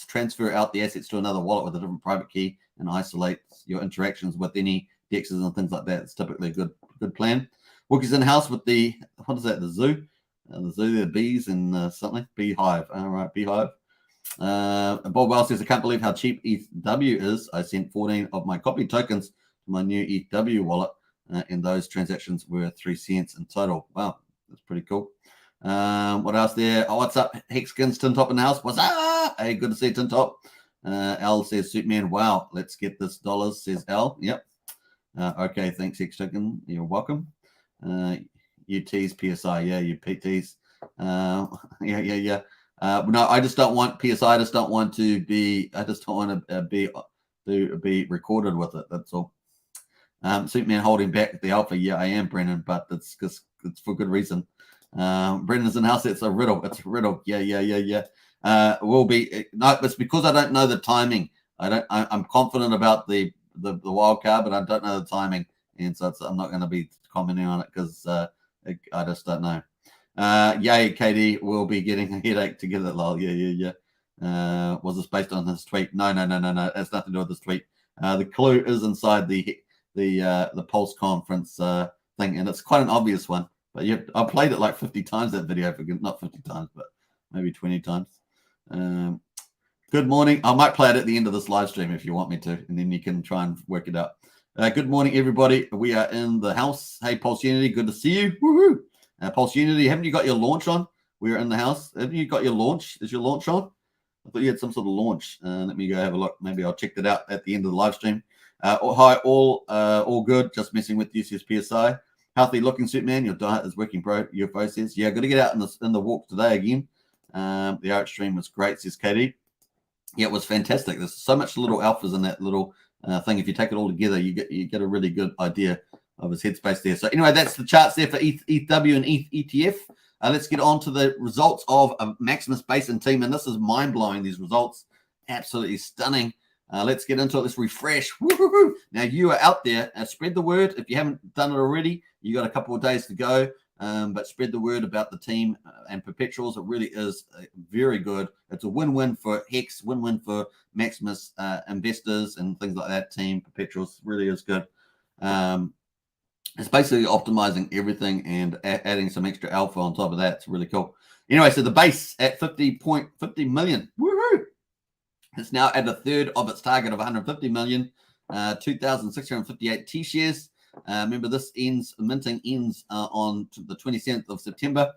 transfer out the assets to another wallet with a different private key and isolate your interactions with any dexes and things like that. It's typically a good plan. Wookie's in the house with the, what is that, the zoo? The bees and something. Beehive. All right, Beehive. Bob Wells says, I can't believe how cheap EthW is. I sent 14 of my copy tokens to my new EthW wallet, and those transactions were 3 cents in total. Wow, that's pretty cool. What else there? Oh, what's up, Hexkins, Tin Top in the house? What's up? Hey, good to see Tin Top. Al says, Suitman, wow, let's get this dollars, says Al. Yep. Okay, thanks, Hex Token. You're welcome. UT's PSI, yeah, you PTs. Yeah. No, I just don't want PSI. I just don't want to be. I just don't want to be recorded with it. That's all. Suitman holding back the alpha. Yeah, I am, Brennan, but it's because it's for good reason. Brennan's in the house. It's a riddle. It's a riddle. Yeah. Will be. No, it's because I don't know the timing. I'm confident about the wild card, but I don't know the timing, and so I'm not going to be commenting on it because I just don't know. Yay, KD will be getting a headache to get it. Lol. Yeah. Was this based on his tweet? No. It's nothing to do with this tweet. The clue is inside the Pulse conference thing, and it's quite an obvious one. But I played it like 50 times, that video, not 50 times, but maybe 20 times. Good morning. I might play it at the end of this live stream if you want me to, and then you can try and work it out. Good morning, everybody. We are in the house. Hey, Pulse Unity, good to see you. Woohoo! Pulse Unity, haven't you got your launch on? We are in the house. Haven't you got your launch? Is your launch on? I thought you had some sort of launch. Let me go have a look. Maybe I'll check that out at the end of the live stream. Hi, all good. Just messing with you, says PSI. Healthy looking suit man. Your diet is working, bro. UFO says, yeah, got to get out in the walk today again. The art stream was great, says Katie. Yeah, it was fantastic. There's so much little alphas in that little thing. If you take it all together, you get a really good idea of his headspace there. So anyway, that's the charts there for EthW and EthF. Let's get on to the results of a Maximus Basin team, and this is mind-blowing, these results. Absolutely stunning. Let's get into it. Let's refresh. Woo-hoo-hoo. Now, you are out there. Spread the word. If you haven't done it already, you got a couple of days to go. But spread the word about the team and perpetuals. It really is very good. It's a win-win for Hex, win-win for Maximus investors and things like that. Team perpetuals really is good. It's basically optimizing everything and adding some extra alpha on top of that. It's really cool. Anyway, so the base at 50.50 million. Woohoo! It's now at a third of its target of 150 million. 2,658 T-shares. Remember, this minting ends on the 27th of September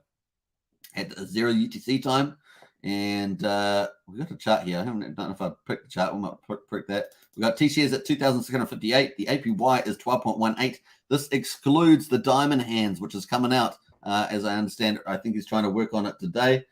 at 0 UTC time. And we got a chart here. I don't know if I pricked the chart. We might prick that. We got T-shares at 2,658. The APY is 12.18. This excludes the diamond hands, which is coming out, as I understand it. I think he's trying to work on it today.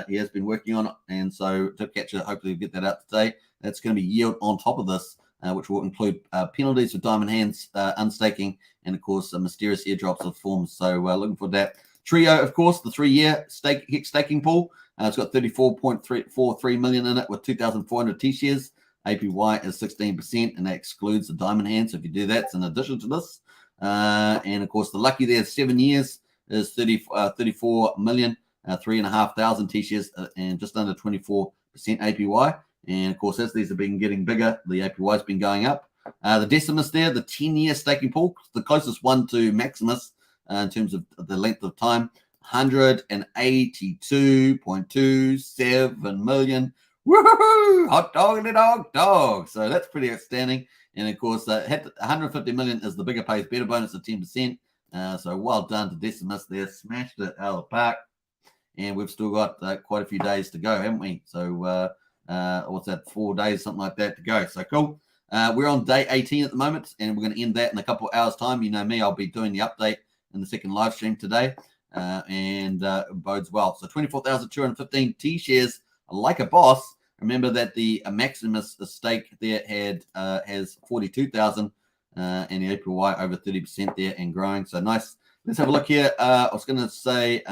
He has been working on it, and so tip catcher, hopefully we'll get that out today. That's going to be yield on top of this, which will include penalties for diamond hands, unstaking, and of course mysterious airdrops of forms. So looking for that. Trio, of course, the 3-year Hex staking pool. It's got 34.43 million in it with 2,400 T-shares. APY is 16%, and that excludes the diamond hand. So if you do that, it's in addition to this. And of course, the lucky there, 7 years, is 34 million, 3,500 T-shares, and just under 24% APY. And of course, as these have been getting bigger, the APY has been going up. The Decimus there, the 10-year staking pool, the closest one to Maximus in terms of the length of time, 182.27 million. Woohoo! Hot dog and a dog. So that's pretty outstanding. And of course, 150 million is the bigger pays better bonus of 10%. So well done to Decimus there. Smashed it out of the park. And we've still got quite a few days to go, haven't we? So what's that, 4 days, something like that to go. So cool. We're on day 18 at the moment, and we're going to end that in a couple of hours' time. You know me, I'll be doing the update in the second live stream today, and it bodes well. So 24,215 T-shares, like a boss. Remember that the Maximus stake there has 42,000, and the APY over 30% there and growing. So nice. Let's have a look here. I was going to say,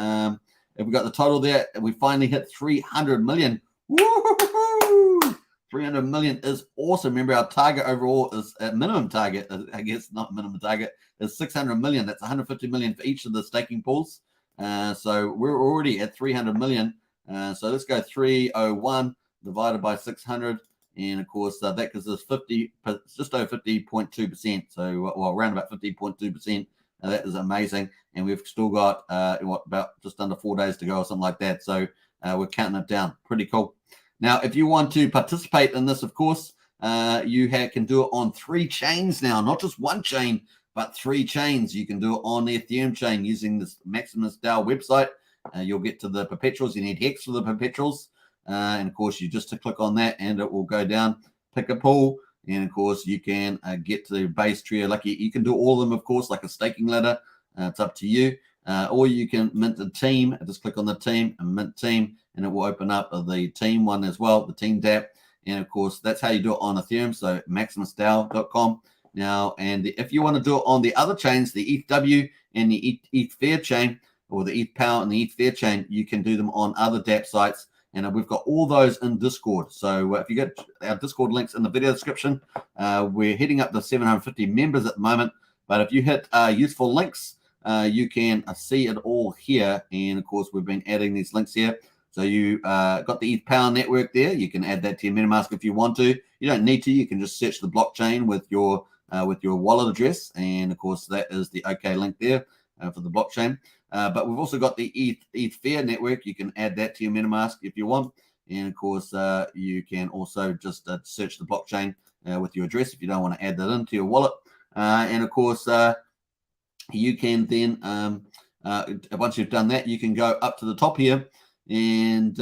if we got the total there, we finally hit 300 million. Woo-hoo-hoo-hoo! 300 million is awesome. Remember, our target overall is a minimum target, I guess, not minimum target, is 600 million. That's 150 million for each of the staking pools. So we're already at 300 million. So let's go 301 divided by 600. And of course, that gives us just over 50.2%. So, well, around about 50.2%. That is amazing. And we've still got, about just under 4 days to go or something like that. So we're counting it down. Pretty cool. Now, if you want to participate in this, of course, you can do it on 3 chains now, not just 1 chain, but 3 chains. You can do it on the Ethereum chain using this Maximus DAO website. You'll get to the perpetuals. You need Hex for the perpetuals. And of course, you just to click on that and it will go down, pick a pool. And of course, you can get to the base trio. Like you can do all of them, of course, like a staking ladder. It's up to you. Or you can mint a team. Just click on the team and mint team, and it will open up the team one as well, the team dApp. And of course, that's how you do it on Ethereum. So maximusdao.com. Now, and if you want to do it on the other chains, the EthW and the EthF chain, or the ETH and the EthF chain, you can do them on other dApp sites. And we've got all those in Discord. So if you get our Discord links in the video description, we're hitting up to 750 members at the moment. But if you hit useful links, you can see it all here. And of course, we've been adding these links here. So you got the ETH network there. You can add that to your MetaMask if you want to. You don't need to. You can just search the blockchain with your wallet address. And of course, that is the OK link there for the blockchain. But we've also got the ETH network. You can add that to your MetaMask if you want. And of course, you can also just search the blockchain with your address if you don't want to add that into your wallet. And of course, you can then, once you've done that, you can go up to the top here. And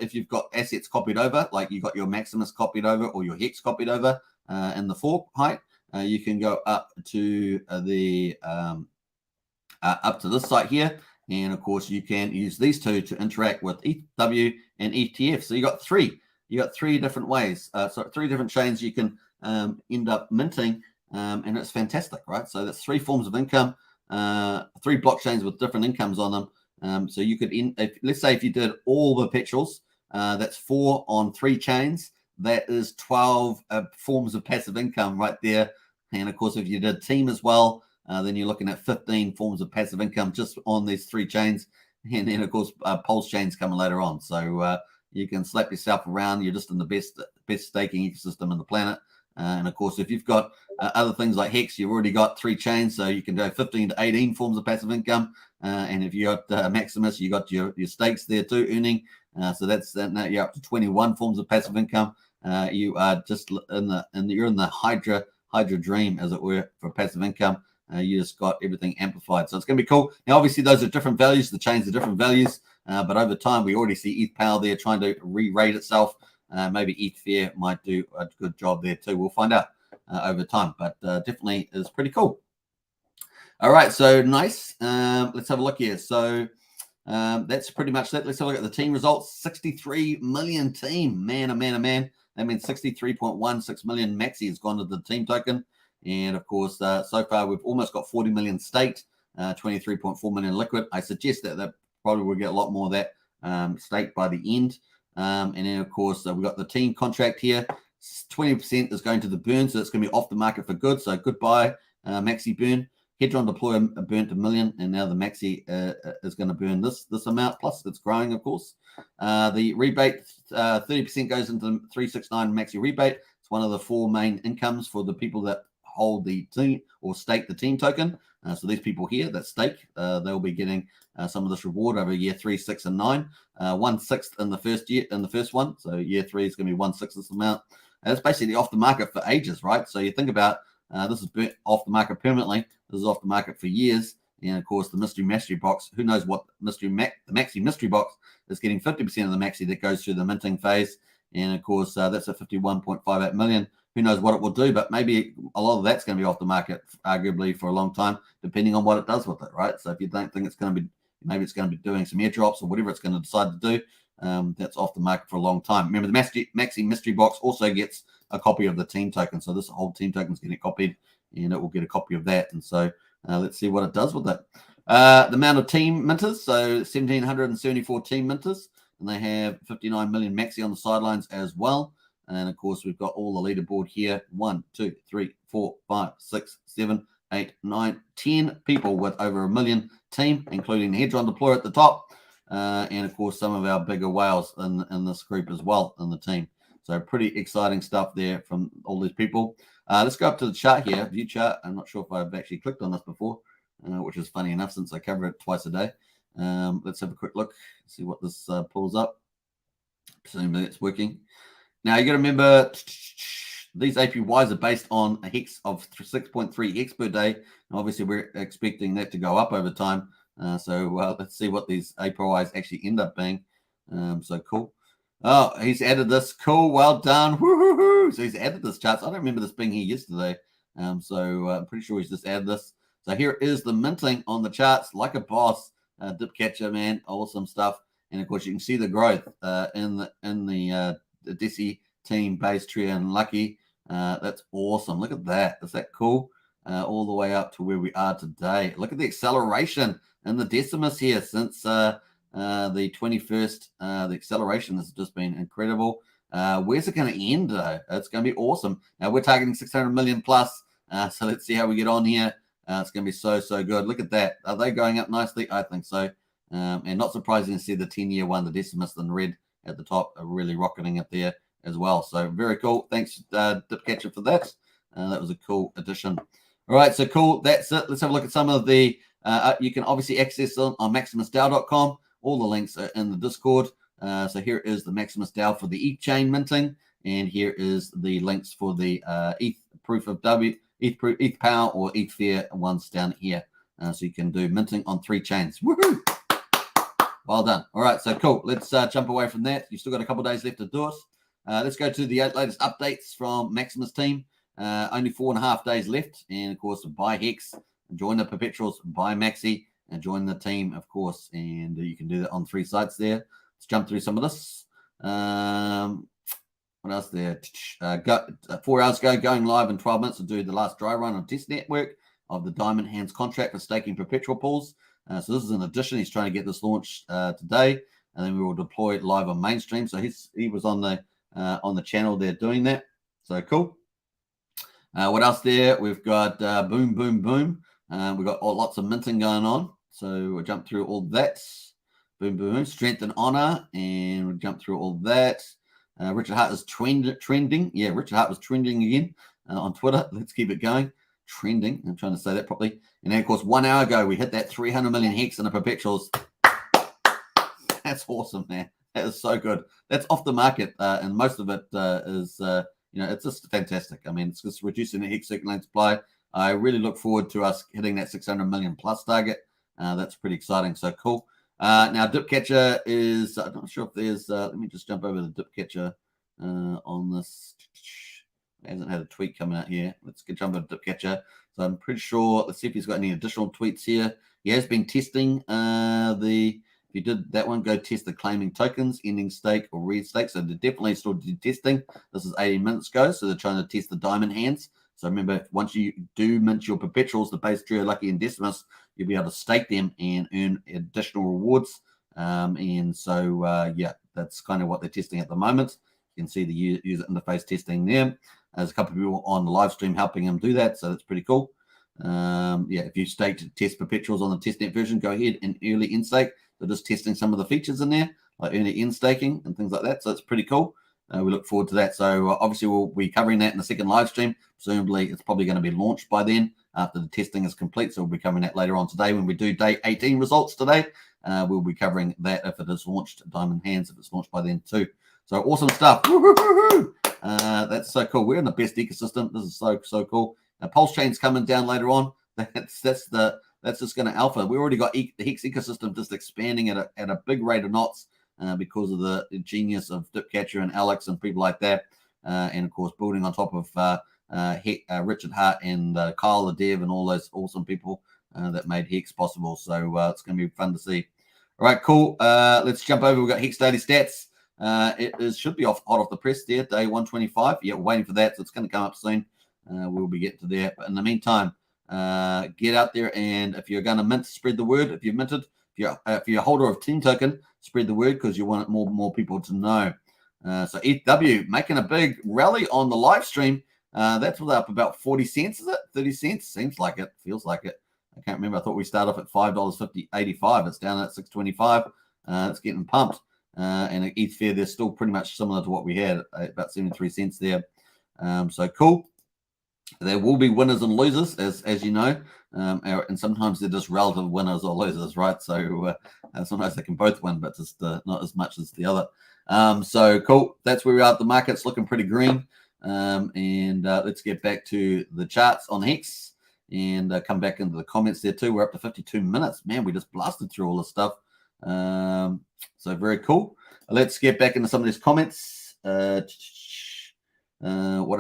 if you've got assets copied over, like you got your Maximus copied over or your Hex copied over in the fork height, you can go up to up to this site here. And of course, you can use these two to interact with EthW and EthF. So you got 3. You got 3 different ways. So 3 different chains you can end up minting, and it's fantastic, right? So that's 3 forms of income, 3 blockchains with different incomes on them. So you could, let's say if you did all the perpetuals, that's 4 on 3 chains. That is 12 forms of passive income right there. And of course, if you did team as well, then you're looking at 15 forms of passive income just on these 3 chains. And then, of course, Pulsechain's coming later on. So you can slap yourself around. You're just in the best staking ecosystem on the planet. And, of course, if you've got other things like Hex, you've already got 3 chains. So you can do 15 to 18 forms of passive income. And if you got Maximus, you got your stakes there too, earning. So that's now you're up to 21 forms of passive income. You are just you're in the Hydra dream, as it were, for passive income. You just got everything amplified. So it's going to be cool. Now, obviously, those are different values. The chains are different values. But over time, we already see ETH Power there trying to re-rate itself. Maybe ETH might do a good job there too. We'll find out over time, but definitely is pretty cool. All right, so nice. Let's have a look here. So that's pretty much that. Let's have a look at the team results. 63 million team. Man, oh man, oh man. That means 63.16 million maxi has gone to the team token. And of course, so far we've almost got 40 million staked, 23.4 million liquid. I suggest that probably will get a lot more of that staked by the end. And then, of course, we've got the team contract here. 20% is going to the burn, so it's going to be off the market for good. So goodbye, maxi burn. Hedron deploy burnt 1 million, and now the maxi is going to burn this amount. Plus, it's growing, of course. The rebate, 30% goes into the 369 maxi rebate. It's one of the 4 main incomes for the people that hold the team or stake the team token. So these people here that stake, they'll be getting some of this reward over year 3, 6, and 9. 1/6 in the first year, in the first one. So year 3 is going to be 1/6 this amount. And it's basically off the market for ages, right? So you think about this is off the market permanently. This is off the market for years. And of course, the mystery box, who knows what the maxi mystery box is getting 50% of the maxi that goes through the minting phase. And of course, that's a 51.58 million. Who knows what it will do, but maybe a lot of that's going to be off the market, arguably, for a long time, depending on what it does with it, right? So if you don't think it's going to be, maybe it's going to be doing some airdrops or whatever it's going to decide to do, that's off the market for a long time. Remember, the maxi mystery box also gets a copy of the team token. So this whole team token is getting copied, and it will get a copy of that. And so let's see what it does with it. The amount of team minters, so 1,774 team minters, and they have 59 million maxi on the sidelines as well. And of course, we've got all the leaderboard here. 1, 2, 3, 4, 5, 6, 7, 8, 9, 10 people with over 1 million team, including the Hedron deployer at the top. And of course, some of our bigger whales in this group as well in the team. So pretty exciting stuff there from all these people. Let's go up to the chart here, view chart. I'm not sure if I've actually clicked on this before, which is funny enough since I cover it twice a day. Let's have a quick look, see what this pulls up. Presumably it's working. Now, you got to remember, these APYs are based on a hex of 6.3 hex per day. And obviously, we're expecting that to go up over time. So let's see what these APYs actually end up being. So cool. Oh, he's added this. Cool. Well done. Woo-hoo-hoo. So he's added this chart. So I don't remember this being here yesterday. So I'm pretty sure he's just added this. So here is the minting on the charts, like a boss. Dip catcher, man. Awesome stuff. And of course, you can see the growth in the Desi team, base tree, and lucky. That's awesome. Look at that. Is that cool? All the way up to where we are today. Look at the acceleration in the Decimus here since the 21st. The acceleration has just been incredible. Where's it going to end, though? It's going to be awesome. Now, we're targeting 600 million plus. So let's see how we get on here. It's going to be so good. Look at that. Are they going up nicely? I think so. And not surprising to see the 10-year one, the Decimus in red at the top, are really rocketing up there as well. So very cool. Thanks, Dipcatcher, for that. That was a cool addition. All right, so cool. That's it. Let's have a look at some of the, you can obviously access them on maximusdao.com. All the links are in the Discord. So here is the Maximus DAO for the ETH chain minting. And here is the links for the ETH proof of W, ETH Power or ETH Fair ones down here. So you can do minting on 3 chains. Woohoo! Well done. All right, so cool. Let's jump away from that. You've still got a couple of days left to do it. Let's go to the latest updates from Maximus team. Only 4.5 days left. And, of course, buy Hex, join the Perpetuals, buy Maxi, and join the team, of course. And you can do that on 3 sites there. Let's jump through some of this. What else there? 4 hours ago, going live in 12 minutes to do the last dry run on test network of the Diamond Hands contract for staking Perpetual pools. So this is an addition. He's trying to get this launched today, and then we will deploy it live on mainstream. So he was on the channel there doing that. So cool. What else there? We've got boom. We've got lots of minting going on. So we'll jump through all that. Boom. Strength and honor, and we'll jump through all that. Richard Hart is trending. Yeah, Richard Hart was trending again on Twitter. Let's keep it going. Trending. I'm trying to say that properly. And then, of course, 1 hour ago, we hit that 300 million hex in the Perpetuals. That's awesome, man. That is so good. That's off the market, and most of it is, it's just fantastic. I mean, it's just reducing the hex circulating supply. I really look forward to us hitting that 600 million plus target. That's pretty exciting. So cool. Now, dip catcher is, I'm not sure if there's, let me just jump over the dip catcher on this. It hasn't had a tweet coming out here. Let's jump over dip catcher. So I'm pretty sure, let's see if he's got any additional tweets here. He has been testing if you did that one, go test the claiming tokens, ending stake or read stake. So they're definitely still testing. This is 18 minutes ago. So they're trying to test the diamond hands. So remember, once you do mint your perpetuals, the base trio, lucky, and decimus, you'll be able to stake them and earn additional rewards. And so, yeah, that's kind of what they're testing at the moment. You can see the user interface testing there. There's a couple of people on the live stream helping them do that. So that's pretty cool. Yeah, if you staked test perpetuals on the testnet version, go ahead and early in stake. They're just testing some of the features in there, like early in staking and things like that. So it's pretty cool. We look forward to that. So obviously we'll be covering that in the second live stream. Presumably it's probably going to be launched by then after the testing is complete. So we'll be covering that later on today when we do day 18 results today. We'll be covering that if it is launched, Diamond Hands, if it's launched by then too. So awesome stuff. That's so cool. We're in the best ecosystem. This is so cool. Now, Pulsechain's coming down later on. That's just going to alpha. We already got the Hex ecosystem just expanding at a big rate of knots because of the genius of Dipcatcher and Alex and people like that, and of course building on top of Richard Hart and Kyle the Dev and all those awesome people that made Hex possible. So it's going to be fun to see. All right, cool. Let's jump over. We've got Hex daily stats. It should be hot off the press there, day 125. Yeah, we're waiting for that, so it's going to come up soon. We'll be getting to there. But in the meantime, get out there, and if you're going to mint, spread the word. If you've minted, if you're a holder of Team Token, spread the word because you want more people to know. So EthW making a big rally on the live stream. That's up about 40 cents, is it? 30 cents? Seems like it. Feels like it. I can't remember. I thought we started off at $5.85. It's down at $6.25. It's getting pumped. And ETH fair, they're still pretty much similar to what we had, about 73 cents there. So cool. There will be winners and losers, as you know, and sometimes they're just relative winners or losers, right? So sometimes they can both win, but just not as much as the other. So cool. That's where we are at the market. It's looking pretty green. And let's get back to the charts on Hex and come back into the comments there too. We're up to 52 minutes. Man, we just blasted through all this stuff. So very cool. Let's get back into some of these comments. What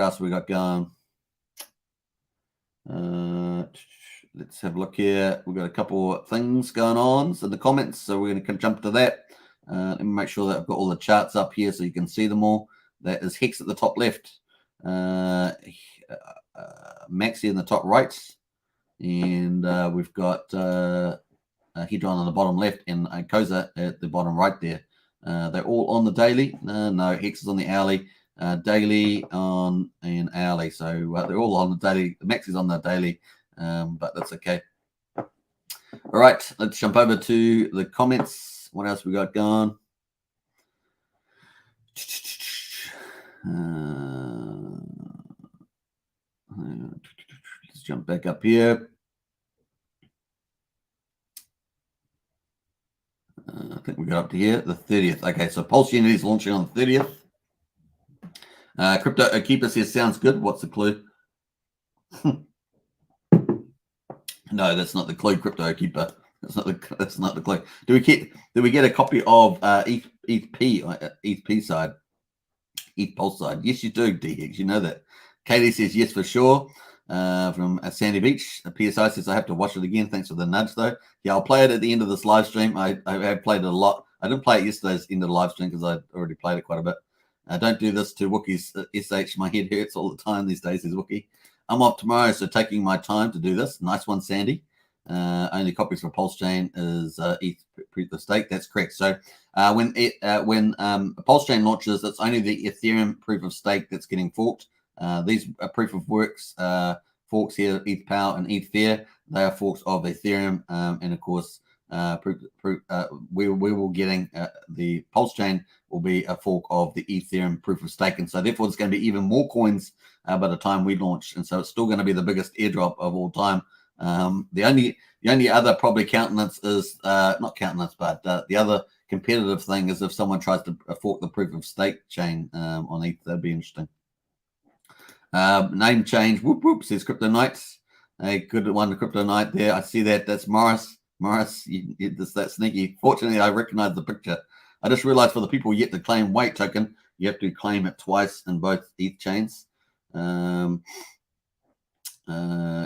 else we got going? Let's have a look here. We've got a couple of things going on in the comments, so we're going to jump to that. Let me make sure that I've got all the charts up here so you can see them all. That is Hex at the top left, Maxi in the top right, and we've got Hedron on the bottom left and Koza at the bottom right there. They're all on the daily. No, Hex is on the hourly. Daily on and hourly, so they're all on the daily. The Max is on the daily, but that's okay. All right, let's jump over to the comments. What else we got going? Let's jump back up here. I think we got up to here, the 30th. Okay, so Pulsechain is launching on the 30th. Crypto Keeper says, sounds good. What's the clue? No, that's not the clue, Crypto Keeper. That's not the clue. Do we get a copy of ETH side? ETH Pulse side? Yes, you do, DX. You know that. Katie says yes for sure. From Sandy Beach. PSI says I have to watch it again. Thanks for the nudge though. Yeah, I'll play it at the end of this live stream. I have played it a lot. I didn't play it yesterday's end of the live stream because I already played it quite a bit. Don't do this to Wookie's SH. My head hurts all the time these days, says Wookie. I'm off tomorrow, so taking my time to do this. Nice one, Sandy. Only copies for Pulsechain is ETH proof of stake. That's correct. So when Pulsechain launches, it's only the Ethereum proof of stake that's getting forked. These proof of works forks here, ETH Power and ETH Fair. They are forks of Ethereum, and of course, we will getting the Pulsechain will be a fork of the Ethereum proof of stake, and so therefore there's going to be even more coins by the time we launch, and so it's still going to be the biggest airdrop of all time. The only other probably countenance is not countenance, but the other competitive thing is if someone tries to fork the proof of stake chain on ETH. That'd be interesting. Name change. Whoop whoop says Crypto Knights. A good one, Crypto Knight there. I see that. That's Morris. Morris, it's that sneaky. Fortunately, I recognize the picture. I just realized for the people yet to claim weight token, you have to claim it twice in both ETH chains.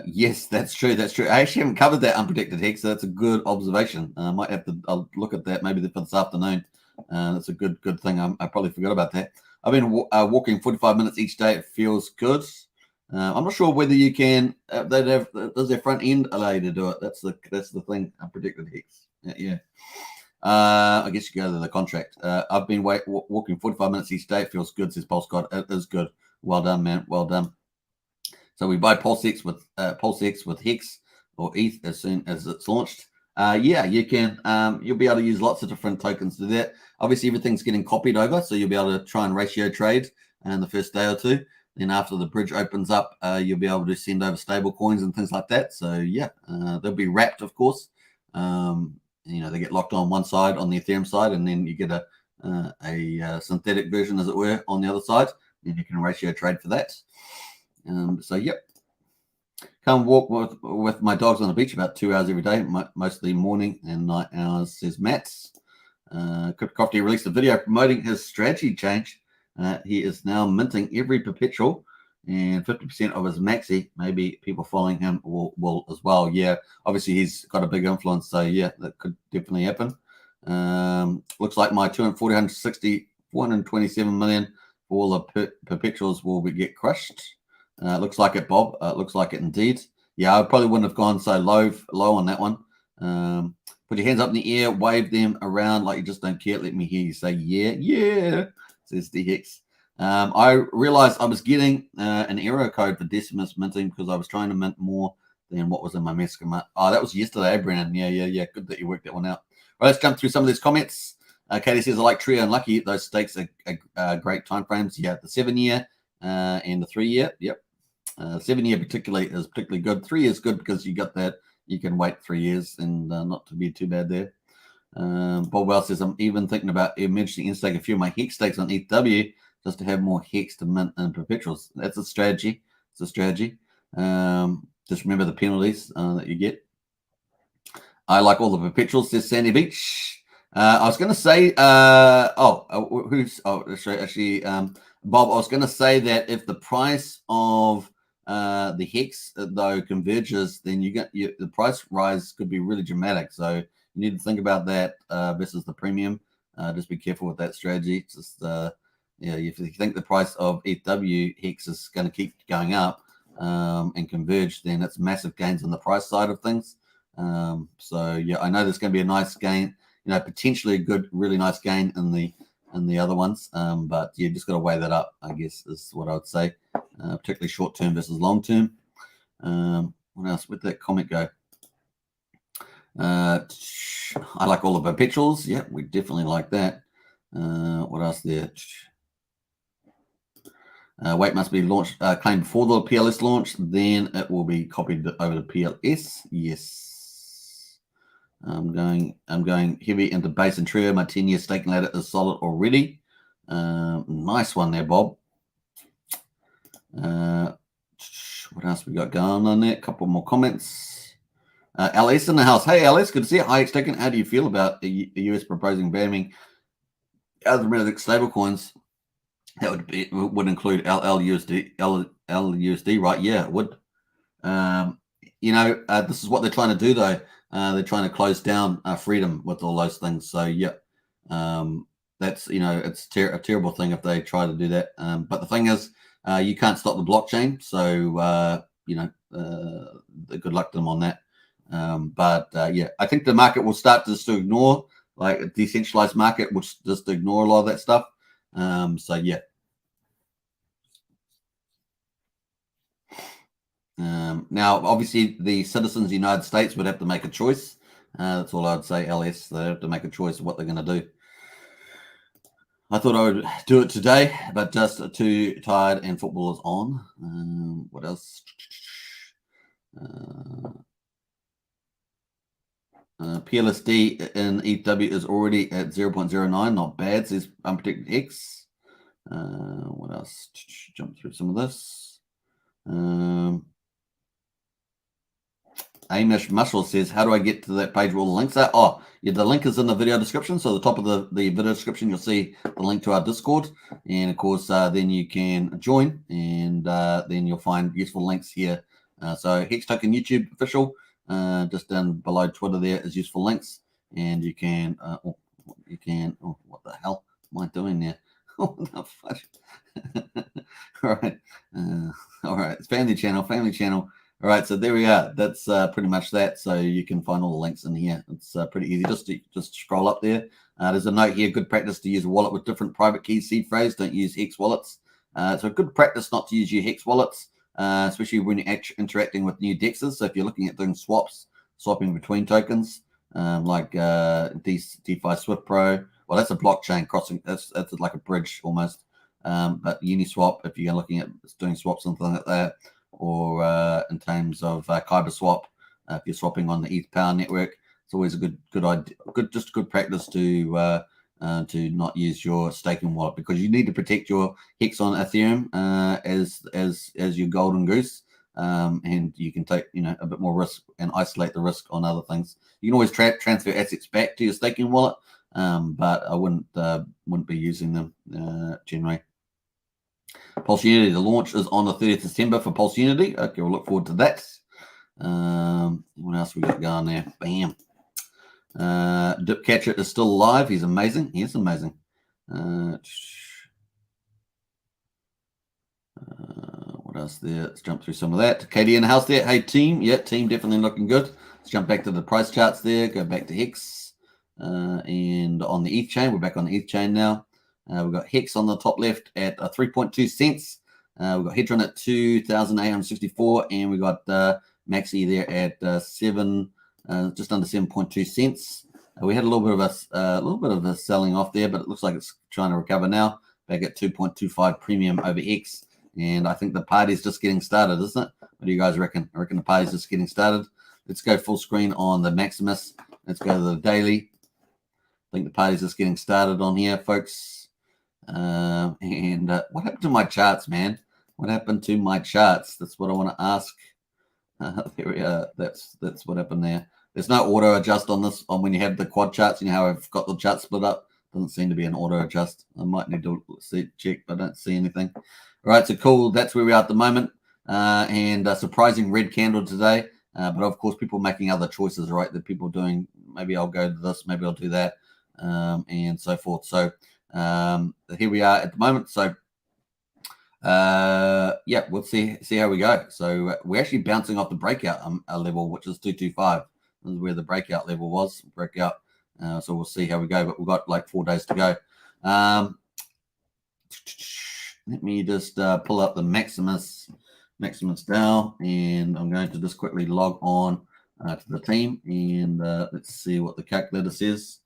Yes, that's true. That's true. I actually haven't covered that unpredicted hex, so that's a good observation. I might have to. I'll look at that maybe for this afternoon. That's a good thing. I probably forgot about that. I've been walking 45 minutes each day. It feels good. I'm not sure whether you can. Does their front end allow you to do it? That's the thing. Unpredicted hex. Yeah. I guess you go to the contract. I've been walking 45 minutes each day. It feels good, says Pulse God. It is good. Well done, man. Well done. So we buy Pulsex with Hex or ETH as soon as it's launched. Yeah, you can. You'll be able to use lots of different tokens to do that. Obviously, everything's getting copied over, so you'll be able to try and ratio trade in the first day or two. Then after the bridge opens up, you'll be able to send over stable coins and things like that. So yeah, they'll be wrapped, of course. They get locked on one side, on the Ethereum side, and then you get a synthetic version, as it were, on the other side. Then you can ratio trade for that. So yep, come walk with my dogs on the beach about 2 hours every day, mostly morning and night hours, says Matt. Cryptocrafty released a video promoting his strategy change. He is now minting every perpetual and 50% of his maxi. Maybe people following him will as well. Yeah, obviously he's got a big influence, so yeah, that could definitely happen. Looks like my 427 million for all the perpetuals will get crushed. Looks like it, Bob. Looks like it indeed. Yeah, I probably wouldn't have gone so low on that one. Put your hands up in the air, wave them around like you just don't care. Let me hear you say, yeah, says DX. I realized I was getting an error code for Decimus minting because I was trying to mint more than what was in my Maximus. Oh, that was yesterday, Brennan. Yeah. Good that you worked that one out. Right, let's jump through some of these comments. Katie says, I like Trio and Lucky. Those stakes are great time frames. Yeah, the 7 year and the 3 year. Yep. 7 year particularly is particularly good. 3 years good because you got that. You can wait 3 years and not to be too bad there. Bob Wells says, I'm even thinking about emergency instake a few of my Hex stakes on EthW just to have more Hex to mint and perpetuals. That's a strategy. It's a strategy. Just remember the penalties that you get. I like all the perpetuals, says Sandy Beach. I was going to say, Bob, I was going to say that if the price of the Hex, though, converges, then the price rise could be really dramatic. So you need to think about that versus the premium. Just be careful with that strategy. It's just, if you think the price of EthW Hex is going to keep going up and converge, then it's massive gains on the price side of things. So yeah, I know there's going to be a nice gain, potentially a good, really nice gain in the other ones. But you just got to weigh that up, I guess, is what I would say, particularly short term versus long term. What else? Where'd that comment go? I like all the perpetuals. Yeah, we definitely like that. What else there? Weight must be launched, claimed before the PLS launch, then it will be copied over to PLS. Yes. I'm going heavy into base and trio. My 10-year staking ladder is solid already. Nice one there, Bob. What else we got going on there? A couple more comments. LS in the house. Hey, LS, good to see you. Hi, Hex Token. How do you feel about the US proposing banning other stablecoins? That would include LUSD, right? Yeah, it would. This is what they're trying to do, though. They're trying to close down freedom with all those things. So, yeah, that's, it's a terrible thing if they try to do that. But the thing is, you can't stop the blockchain. So, good luck to them on that. Yeah, I think the market will start just to ignore, like a decentralized market, will just ignore a lot of that stuff. So, yeah. Now, obviously, the citizens of the United States would have to make a choice. That's all I'd say, LS. They have to make a choice of what they're going to do. I thought I would do it today, but just too tired and football is on. What else? PLSD in EthW is already at 0.09. Not bad, says Unpredicted X. What else? Jump through some of this. Amish Muscle says, how do I get to that page where all the links are? Oh, yeah, the link is in the video description. So at the top of the video description, you'll see the link to our Discord. And of course, then you can join, and then you'll find useful links here. So Hex Token YouTube official, just down below Twitter there is useful links. And you can, oh, what the hell am I doing there? Oh, no, fudge. All right. All right. It's family channel. All right, so there we are. That's pretty much that. So you can find all the links in here. It's pretty easy. Just scroll up there. There's a note here. Good practice to use a wallet with different private key seed phrase. Don't use Hex wallets. So good practice not to use your Hex wallets, especially when you're interacting with new dexes. So if you're looking at doing swapping between tokens, like DeFi Swift Pro. Well, that's a blockchain crossing. That's like a bridge almost. But Uniswap, if you're looking at doing swaps, something like that. Or in terms of Kyber swap, if you're swapping on the ETH Power network, it's always a good idea, just good practice to not use your staking wallet, because you need to protect your Hex on Ethereum as your golden goose, and you can take a bit more risk and isolate the risk on other things. You can always transfer assets back to your staking wallet, but I wouldn't be using them generally. Pulse Unity, the launch is on the 30th of September for Pulse Unity. Okay, we'll look forward to that. What else we got going there? Bam. Dipcatcher is still alive. He's amazing. He is amazing. What else there? Let's jump through some of that. Katie in the house there. Hey, team. Yeah, team definitely looking good. Let's jump back to the price charts there. Go back to Hex. And on the ETH chain, we're back on the ETH chain now. We've got Hex on the top left at 3.2 cents. We've got Hedron at 2,864, and we got Maxi there at just under 7.2 cents. We had a little bit of a selling off there, but it looks like it's trying to recover now. Back at 2.25 premium over Hex, and I think the party's just getting started, isn't it? What do you guys reckon? I reckon the party's just getting started. Let's go full screen on the Maximus. Let's go to the daily. I think the party's just getting started on here, folks. And what happened to my charts, man? What happened to my charts? That's what I want to ask. Here we are. That's what happened there. There's no auto adjust on this. On when you have the quad charts, you know how I've got the chart split up. Doesn't seem to be an auto adjust. I might need to check, but I don't see anything. All right, so cool. That's where we are at the moment. And a surprising red candle today. But of course, people making other choices, right? That people doing. Maybe I'll go to this. Maybe I'll do that, and so forth. So. Here we are at the moment. So yeah, we'll see how we go. So we're actually bouncing off the breakout level, which is 225. This is where the breakout level was. Breakout. So we'll see how we go, but we've got like 4 days to go. Let me just pull up the Maximus now, and I'm going to just quickly log on to the team, and let's see what the calculator says.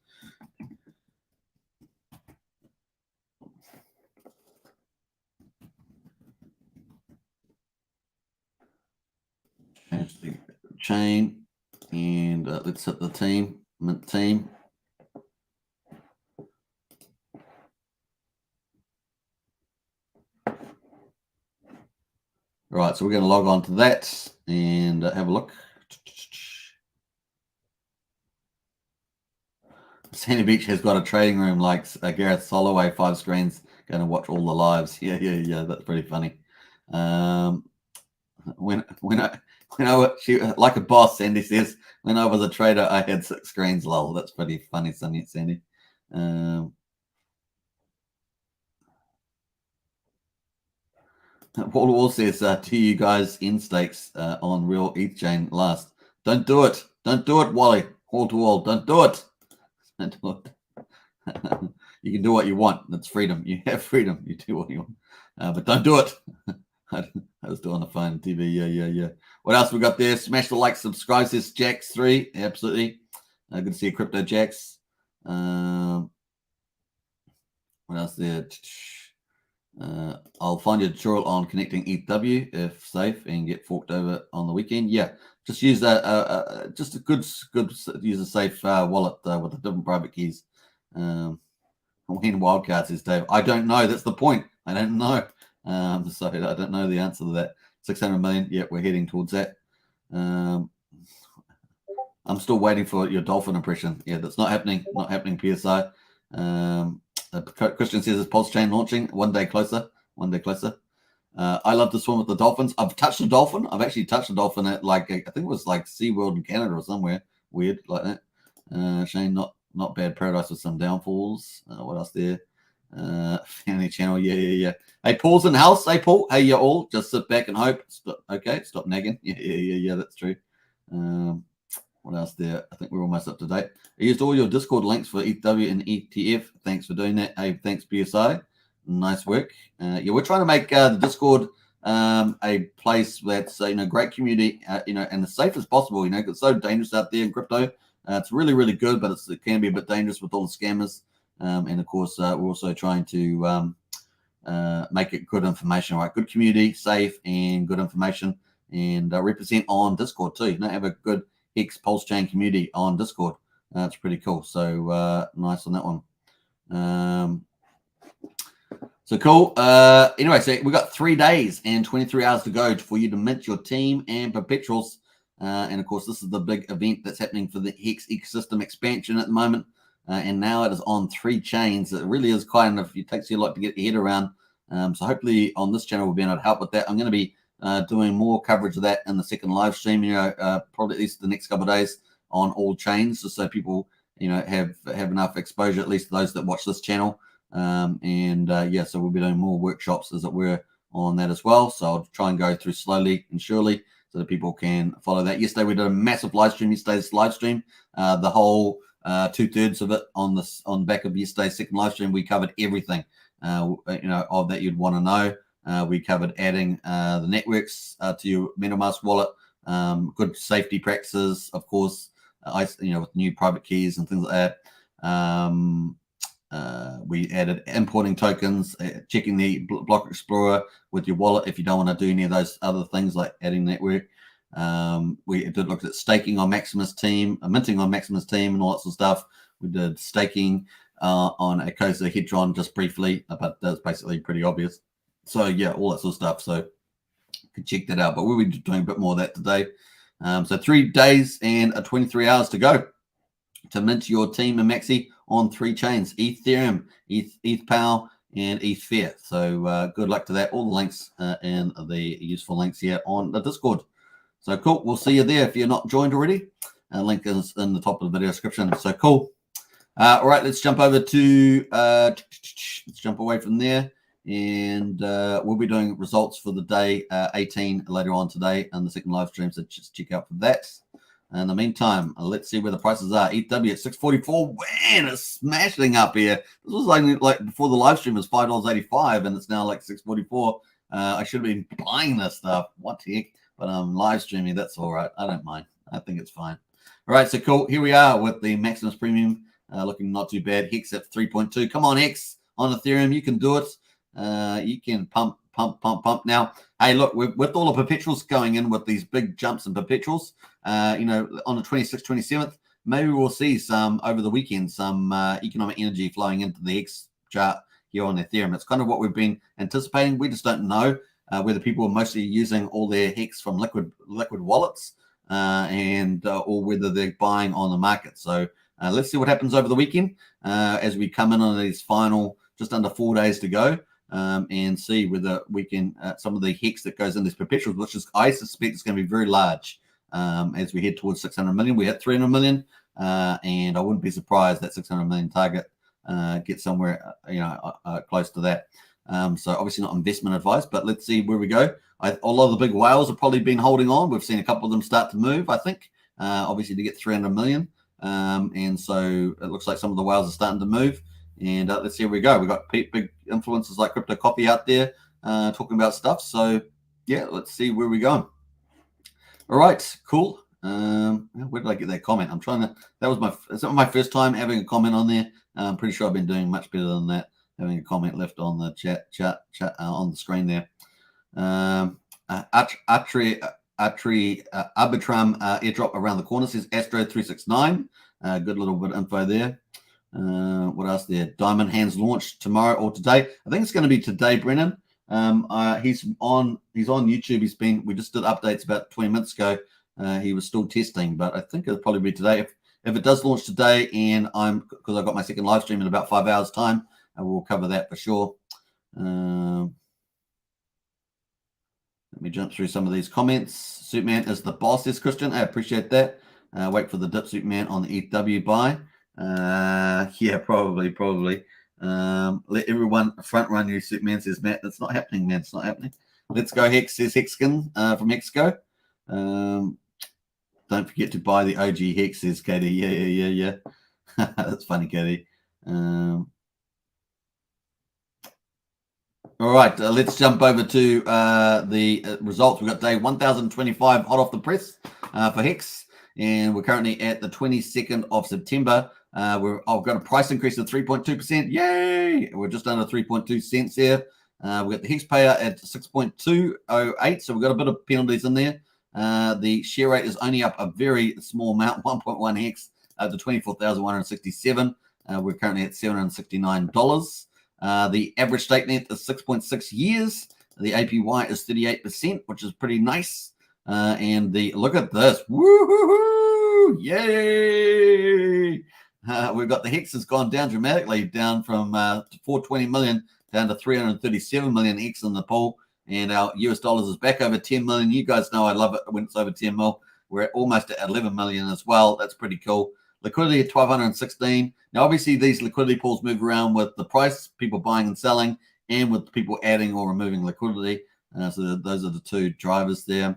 Change the chain, and let's hit the team, mint team. All right, so we're going to log on to that and have a look. Sandy Beach has got a trading room like Gareth Soloway, 5 screens, going to watch all the lives. Yeah, that's pretty funny. When I she like a boss, Sandy says, when I was a trader, I had 6 screens. Lol, that's pretty funny, Sandy. Wall says, do you guys in stakes on real ETH chain last? Don't do it. Don't do it, Wally. Wall to wall. Don't do it. Don't do it. You can do what you want. That's freedom. You have freedom. You do what you want. But don't do it. I was doing the phone TV. Yeah. What else we got there? Smash the like, subscribe, says Jax3. Absolutely. Good to see you, Crypto Jax. What else there? I'll find a tutorial on connecting EthW if safe and get forked over on the weekend. Yeah, just use just a good use a safe wallet with the different private keys. When wildcards is Dave, I don't know. That's the point. I don't know. So I don't know the answer to that. 600 million. Yeah, we're heading towards that. I'm still waiting for your dolphin impression. Yeah, that's not happening. Not happening, PSI. Christian says, is Pulsechain launching? One day closer. One day closer. I love to swim with the dolphins. I've touched a dolphin. I've actually touched a dolphin at I think it was like SeaWorld in Canada or somewhere weird like that. Shane, not bad paradise with some downfalls. What else there? Family channel. Yeah. Hey, Paul's in the house. Hey, Paul. Hey, you all. Just sit back and hope. Stop nagging. Yeah. That's true. What else there? I think we're almost up to date. I used all your Discord links for EthW and EthF. Thanks for doing that. Hey, thanks, PSI. Nice work. Yeah, we're trying to make the Discord a place that's great community, and as safe as possible. Because it's so dangerous out there in crypto. It's really, really good, but it can be a bit dangerous with all the scammers. And of course, we're also trying to make it good information, right? Good community, safe, and good information, and represent on Discord too. Have a good Hex Pulsechain community on Discord. It's pretty cool. So nice on that one. So cool. Anyway, so we've got 3 days and 23 hours to go for you to mint your team and perpetuals. And of course, this is the big event that's happening for the Hex ecosystem expansion at the moment. And now it is on 3 chains. It really is kind of, it takes you a lot to get your head around. So hopefully on this channel, we'll be able to help with that. I'm going to be doing more coverage of that in the second live stream, probably at least the next couple of days on all chains, just so people, have enough exposure, at least those that watch this channel. So we'll be doing more workshops, as it were, on that as well. So I'll try and go through slowly and surely so that people can follow that. Yesterday we did a massive live stream. Yesterday's live stream, the whole 2/3 of it on the back of yesterday's second live stream, we covered everything of that you'd want to know. We covered adding the networks to your MetaMask wallet, good safety practices, of course, with new private keys and things like that. We added importing tokens, checking the block explorer with your wallet if you don't want to do any of those other things like adding network. We did look at staking on Maximus team, minting on Maximus team, and all that sort of stuff. We did staking on a Cosa Hedron just briefly, but that's basically pretty obvious. So yeah, all that sort of stuff. So you can check that out. But we'll be doing a bit more of that today. So 3 days and 23 hours to go to mint your team and Maxi on 3 chains: Ethereum, ETH and EthF. So good luck to that. All the links and the useful links here on the Discord. So cool. We'll see you there if you're not joined already. Link is in the top of the video description. So cool. All right, let's jump over to let's jump away from there, and we'll be doing results for the day 18 later on today on the second live stream. So just check out for that. In the meantime, let's see where the prices are. EthW at 644. Man, it's smashing up here. This was like before the live stream was $5.85, and it's now like 644. I should have been buying this stuff. What the heck? But I'm live streaming. That's all right. I don't mind. I think it's fine. All right, so cool. Here we are with the Maximus Premium, looking not too bad. Hex at 3.2. Come on, Hex on Ethereum. You can do it. You can pump. Now, hey, look, with all the perpetuals going in with these big jumps in perpetuals, on the 26th, 27th, maybe we'll see some over the weekend, some economic energy flowing into the Hex chart here on Ethereum. It's kind of what we've been anticipating. We just don't know whether people are mostly using all their Hex from liquid wallets or whether they're buying on the market. So let's see what happens over the weekend as we come in on these final just under 4 days to go. And see whether we can some of the Hex that goes in these perpetuals, which is I suspect is going to be very large as we head towards 600 million. We hit 300 million, and I wouldn't be surprised that 600 million target gets somewhere close to that. So obviously not investment advice, but let's see where we go. A lot of the big whales have probably been holding on. We've seen a couple of them start to move, I think, obviously to get 300 million. And so it looks like some of the whales are starting to move. And let's see where we go. We've got big influencers like Crypto Copy out there talking about stuff. So, yeah, let's see where we're going. All right, cool. Where did I get that comment? I'm trying to. It's my first time having a comment on there. I'm pretty sure I've been doing much better than that. Having a comment left on the chat on the screen there. Arbitrum airdrop around the corner says Astro 369. Good little bit of info there. What else there? Diamond Hands launched tomorrow or today. I think it's going to be today, Brennan. He's on YouTube. We just did updates about 20 minutes ago. he was still testing, but I think it'll probably be today. If it does launch today, and because I've got my second live stream in about 5 hours time, we'll cover that for sure. Let me jump through some of these comments. Superman is the boss, says Christian. I appreciate that. Wait for the dip, Superman, on the EthW buy. Yeah, probably. Let everyone front run you, Superman, says Matt. It's not happening, man. It's not happening. Let's go Hex, says Hexkin from Hexco. Don't forget to buy the OG Hex, says Katie. Yeah. That's funny, Katie. All right, let's jump over to the results. We've got day 1025 hot off the press for Hex, and we're currently at the 22nd of September. I've got a price increase of 3.2%. Yay! We're just under 3.2 cents here. We've got the Hex payer at 6.208, so we've got a bit of penalties in there. The share rate is only up a very small amount, 1.1 Hex, to 24,167. We're currently at $769. The average stake length is 6.6 years. The APY is 38%, which is pretty nice. And look at this. Woo-hoo-hoo! Yay! We've got the Hex has gone down dramatically, down from 420 million down to 337 million Hex in the pool. And our US dollars is back over 10 million. You guys know I love it when it's over 10 mil. We're at almost at 11 million as well. That's pretty cool. Liquidity at 1,216. Now, obviously, these liquidity pools move around with the price, people buying and selling, and with people adding or removing liquidity. So those are the two drivers there.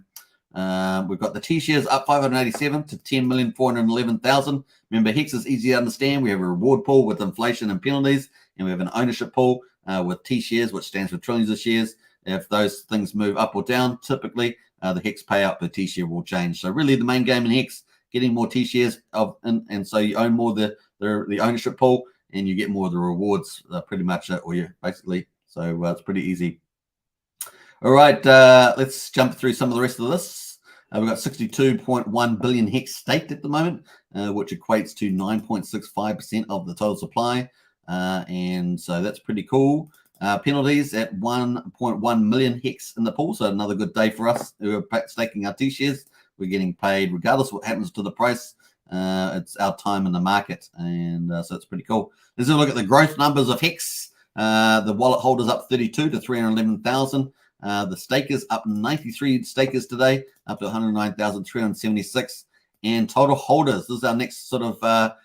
We've got the T-shares up 587 to 10,411,000. Remember, Hex is easy to understand. We have a reward pool with inflation and penalties, and we have an ownership pool with T-shares, which stands for trillions of shares. If those things move up or down, typically the Hex payout per T-share will change. So really, the main game in Hex, getting more T-shares, and so you own more the ownership pool, and you get more of the rewards, pretty much, or you basically. So it's pretty easy. All right, let's jump through some of the rest of this. We've got 62.1 billion Hex staked at the moment, which equates to 9.65% of the total supply, and so that's pretty cool. Penalties at 1.1 million Hex in the pool, so another good day for us who are staking our T-shares. We're getting paid regardless of what happens to the price. It's our time in the market, and so it's pretty cool. Let's have a look at the growth numbers of Hex. The wallet holders up 32 to 311,000. The stakers up 93 stakers today, up to 109,376. And total holders, this is our next sort of a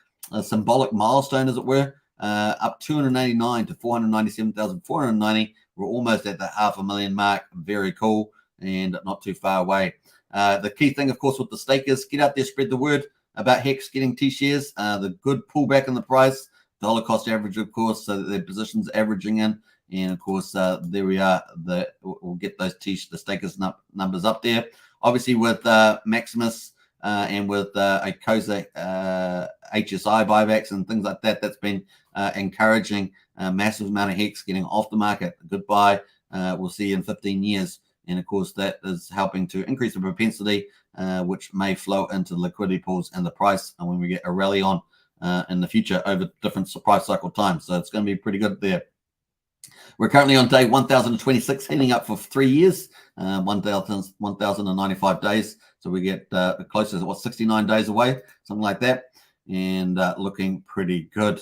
symbolic milestone, as it were, up 289 to 497,490. We're almost at the 500,000 mark. Very cool, and not too far away. The key thing, of course, with the stakers, get out there, spread the word about Hex getting T-shares. The good pullback in the price, dollar cost average, of course, so that their positions averaging in. And of course, there we are. We'll get those the stakers numbers up there. Obviously, with Maximus and with Acosa HSI buybacks and things like that, that's been encouraging a massive amount of Hex getting off the market. Goodbye. We'll see you in 15 years. And of course, that is helping to increase the propensity, which may flow into liquidity pools and the price, and when we get a rally on in the future over different price cycle times. So it's going to be pretty good there. We're currently on day 1,026, heading up for 3 years, 1,095 days. So we get closer to 69 days away, something like that, and looking pretty good.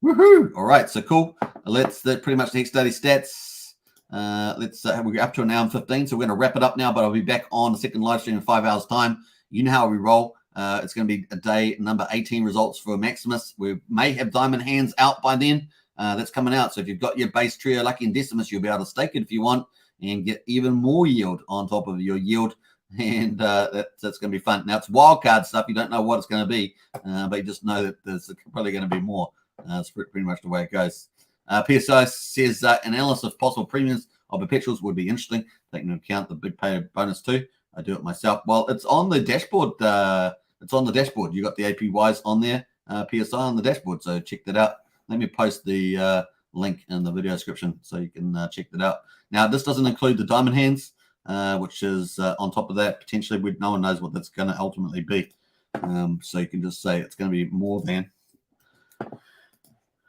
Woohoo! All right, so cool. That's pretty much the Hex daily stats. We're up to an hour and 15, so we're going to wrap it up now, but I'll be back on the second live stream in 5 hours time. You know how we roll. It's going to be a day number 18 results for Maximus. We may have diamond hands out by then. That's coming out. So if you've got your base trio lucky and decimus, you'll be able to stake it if you want and get even more yield on top of your yield, and that's going to be fun. Now, it's wildcard stuff. You don't know what it's going to be, but you just know that there's probably going to be more. That's pretty much the way it goes. PSI says analysis of possible premiums of perpetuals would be interesting, taking into account the big pay bonus too. I do it myself. Well, it's on the dashboard. It's on the dashboard. You got the APYs on there, PSI on the dashboard. So check that out. Let me post the link in the video description so you can check that out. Now, this doesn't include the diamond hands, which is on top of that. Potentially, no one knows what that's going to ultimately be. So you can just say it's going to be more than.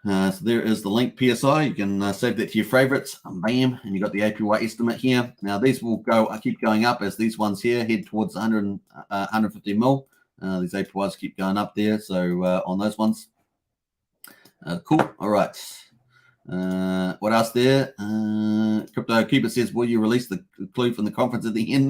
So there is the link PSI. You can save that to your favorites. Bam, and you got the APY estimate here. Now these will go, keep going up as these ones here head towards 150 mil. These APYs keep going up there. So on those ones, cool. All right. What else there? Crypto Keeper says, will you release the clue from the conference at the end?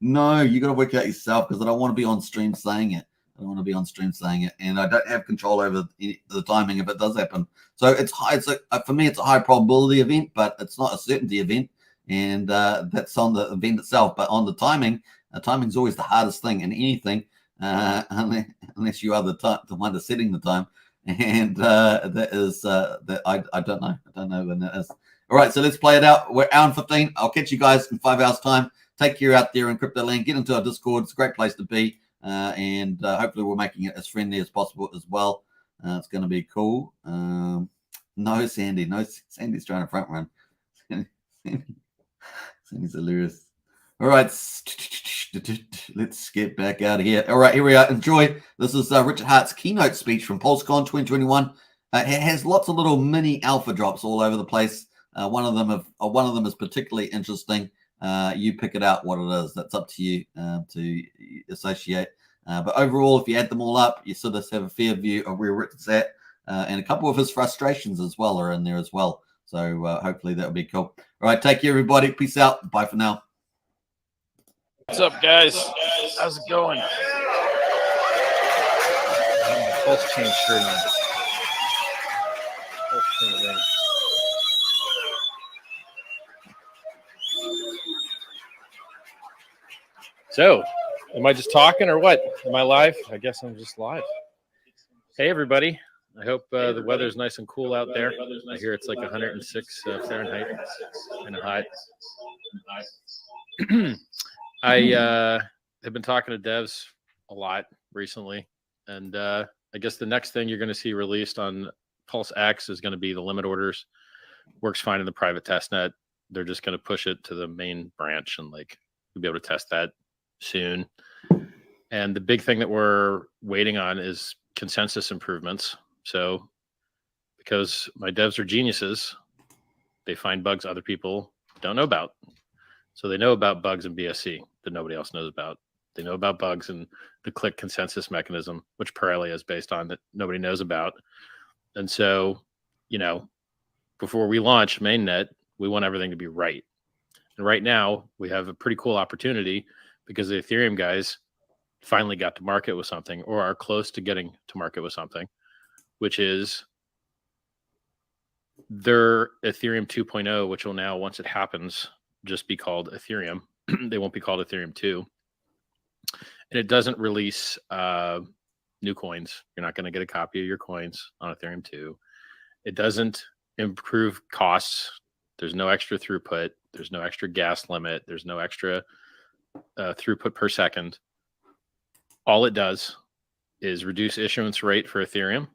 No, you got to work it out yourself because I don't want to be on stream saying it. And I don't have control over the timing if it does happen. So it's high. For me, it's a high probability event, but it's not a certainty event, and that's on the event itself. But on the timing, timing's always the hardest thing in anything, unless you are the one that's setting the time. And that is that I don't know when that is. All right, so let's play it out. We're hour and 15. I'll catch you guys in 5 hours time. Take care out there in crypto land. Get into our Discord. It's a great place to be. And hopefully we're making it as friendly as possible as well. It's going to be cool. No, Sandy's trying to front run. Sandy's hilarious. All right, let's get back out of here. All right, here we are. Enjoy. This is Richard Hart's keynote speech from Pulsechain 2021. It has lots of little mini alpha drops all over the place. One of them is particularly interesting. You pick it out what it is. That's up to you to associate. But overall, if you add them all up, you sort of have a fair view of where Richard's at. And a couple of his frustrations as well are in there as well. So hopefully that'll be cool. All right, take care, everybody. Peace out. Bye for now. What's up, guys? How's it going? Pulsechain shirt on. Pulsechain ring. So, am I just talking or what? Am I live? I guess I'm just live. Hey, everybody. I hope the weather's nice and cool out there. I hear it's like 106 Fahrenheit and hot. I have been talking to devs a lot recently, and I guess the next thing you're going to see released on Pulse X is going to be the limit orders. Works fine in the private testnet. They're just going to push it to the main branch, and like we'll be able to test that soon. And the big thing that we're waiting on is consensus improvements. So because my devs are geniuses, they find bugs other people don't know about. So they know about bugs in BSC that nobody else knows about. They know about bugs in the click consensus mechanism, which Pirelli is based on, that nobody knows about. And so, you know, before we launch mainnet, we want everything to be right. And right now we have a pretty cool opportunity because the Ethereum guys finally got to market with something, or are close to getting to market with something, which is their Ethereum 2.0, which will now, once it happens, just be called Ethereum. They won't be called Ethereum 2. And it doesn't release new coins. You're not going to get a copy of your coins on Ethereum 2. It doesn't improve costs. There's no extra throughput. There's no extra gas limit. There's no extra throughput per second. All it does is reduce issuance rate for Ethereum,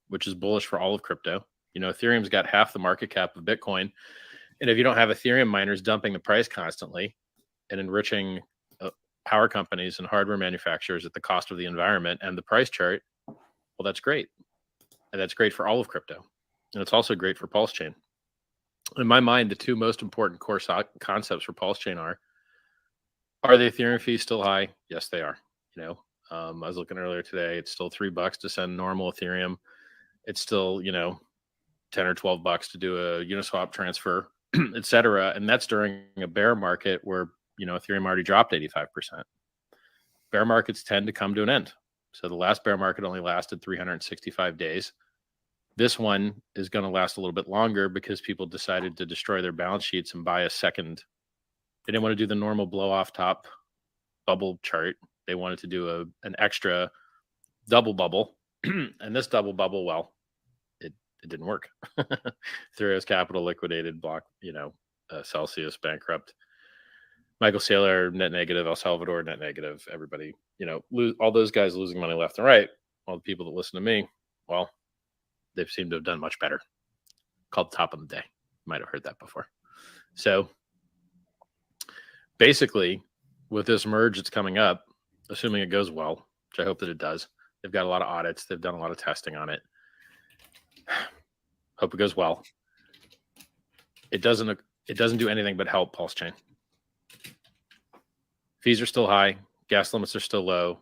which is bullish for all of crypto. You know, Ethereum's got half the market cap of Bitcoin. And if you don't have Ethereum miners dumping the price constantly and enriching power companies and hardware manufacturers at the cost of the environment and the price chart, well, that's great. And that's great for all of crypto. And it's also great for Pulsechain. In my mind, the two most important core concepts for Pulsechain are the Ethereum fees still high? Yes, they are. You know, I was looking earlier today, it's still $3 to send normal Ethereum. It's still, you know, 10 or 12 bucks to do a Uniswap transfer, et cetera. And that's during a bear market where, you know, Ethereum already dropped 85%. Bear markets tend to come to an end. So the last bear market only lasted 365 days. This one is going to last a little bit longer because people decided to destroy their balance sheets and buy a second. They didn't want to do the normal blow off top bubble chart. They wanted to do an extra double bubble. And this double bubble, well, it didn't work. Ethereum's capital liquidated, block, you know, Celsius bankrupt, Michael Saylor net negative, El Salvador net negative, everybody, you know, all those guys losing money left and right. All the people that listen to me, well, they seem to have done much better. Called top of the day. You might have heard that before. So basically, with this merge that's coming up, assuming it goes well, which I hope that it does, they've got a lot of audits. They've done a lot of testing on it. Hope it goes well. It doesn't do anything but help Pulsechain. Fees are still high. Gas limits are still low.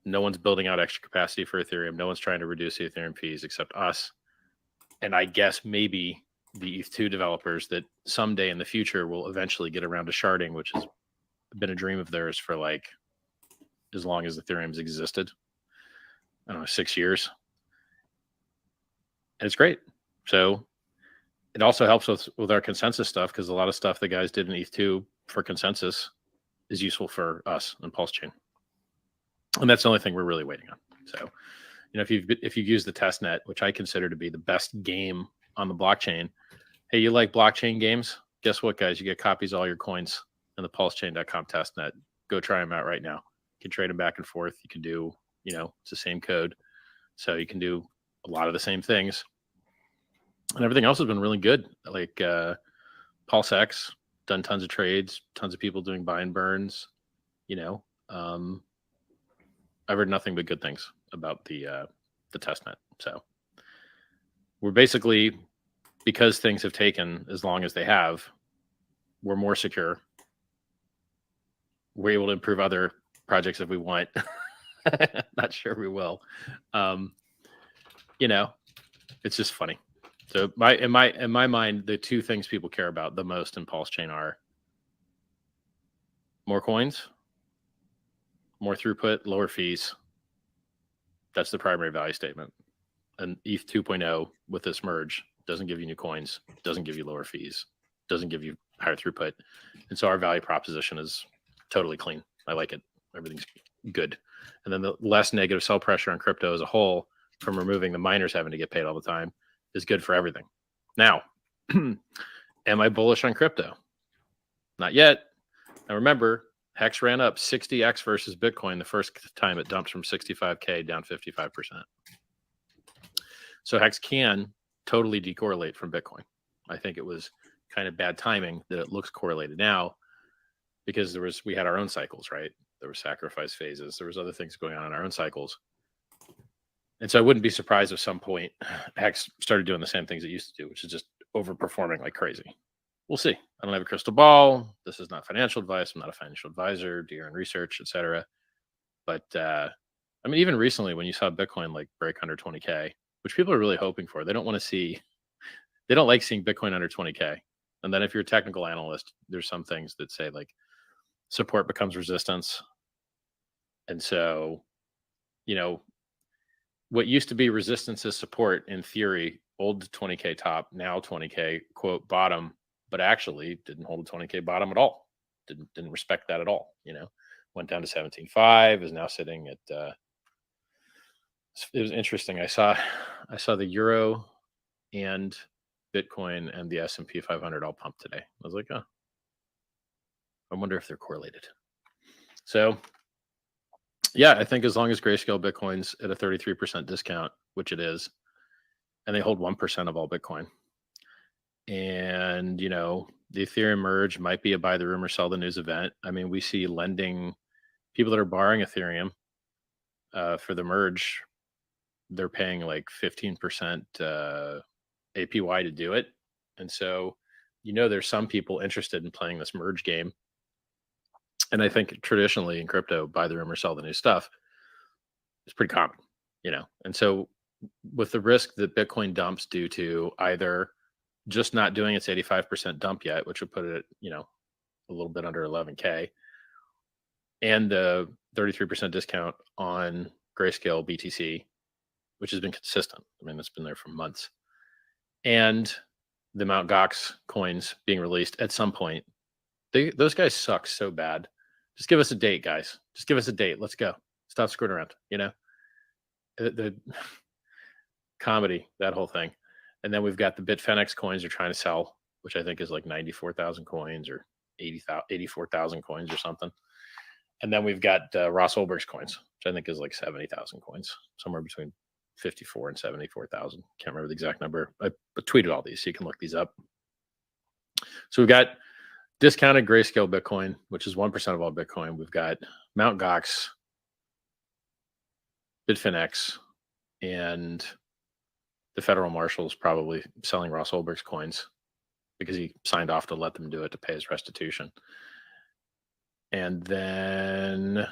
No one's building out extra capacity for Ethereum. No one's trying to reduce the Ethereum fees except us. And I guess maybe the ETH2 developers that someday in the future will eventually get around to sharding, which has been a dream of theirs for like as long as Ethereum's existed. I don't know, 6 years. And it's great. So it also helps with our consensus stuff, because a lot of stuff the guys did in ETH2 for consensus is useful for us and Pulsechain. And that's the only thing we're really waiting on. So, if you've used the testnet, which I consider to be the best game on the blockchain, hey, you like blockchain games? Guess what, guys? You get copies of all your coins in the pulsechain.com testnet. Go try them out right now. You can trade them back and forth. You can do, it's the same code. So you can do a lot of the same things. And everything else has been really good. Like PulseX, done tons of trades, tons of people doing buy and burns. I've heard nothing but good things about the testnet. So we're basically, because things have taken as long as they have, we're more secure. We're able to improve other projects if we want. Not sure we will. It's just funny. So in my mind, the two things people care about the most in Pulsechain are more coins, more throughput, lower fees. That's the primary value statement. And ETH 2.0 with this merge doesn't give you new coins, doesn't give you lower fees, doesn't give you higher throughput. And so our value proposition is totally clean. I like it. Everything's good. And then the less negative sell pressure on crypto as a whole from removing the miners having to get paid all the time is good for everything. Now, am I bullish on crypto? Not yet. Now remember, Hex ran up 60x versus Bitcoin the first time it dumped from 65K down 55%. So Hex can totally decorrelate from Bitcoin. I think it was kind of bad timing that it looks correlated now, because we had our own cycles, right? There were sacrifice phases. There was other things going on in our own cycles. And so I wouldn't be surprised if some point Hex started doing the same things it used to do, which is just overperforming like crazy. We'll see. I don't have a crystal ball. This is not financial advice. I'm not a financial advisor, do your own research, etc. But even recently when you saw Bitcoin like break under 20K, which people are really hoping for, they don't like seeing Bitcoin under 20K. And then if you're a technical analyst, there's some things that say like support becomes resistance. And so, what used to be resistance is support in theory, old 20K top, now 20K quote bottom, but actually didn't hold a 20K bottom at all. Didn't respect that at all. Went down to 17.5, is now sitting at, it was interesting. I saw the Euro and Bitcoin and the S&P 500 all pumped today. I was like, oh, I wonder if they're correlated. So yeah, I think as long as Grayscale Bitcoin's at a 33% discount, which it is, and they hold 1% of all Bitcoin, and, the Ethereum merge might be a buy the rumor, sell the news event. I mean, we see lending, people that are borrowing Ethereum for the merge, they're paying like 15% APY to do it. And so, there's some people interested in playing this merge game. And I think traditionally in crypto, buy the rumor, sell the new stuff is pretty common, And so with the risk that Bitcoin dumps due to either just not doing its 85% dump yet, which would put it at, a little bit under 11K, and the 33% discount on Grayscale BTC, which has been consistent. I mean, it's been there for months. And the Mt. Gox coins being released at some point. Those guys suck so bad. Just give us a date, guys. Just give us a date. Let's go. Stop screwing around. The comedy, that whole thing. And then we've got the Bitfinex coins they're trying to sell, which I think is like 94,000 coins or 84,000 coins or something. And then we've got Ross Ulbricht's coins, which I think is like 70,000 coins, somewhere between 54 and 74,000. Can't remember the exact number. I tweeted all these, so you can look these up. So we've got discounted Grayscale Bitcoin, which is 1% of all Bitcoin. We've got Mt. Gox, Bitfinex, and the federal marshal is probably selling Ross Ulbricht's coins because he signed off to let them do it to pay his restitution. And then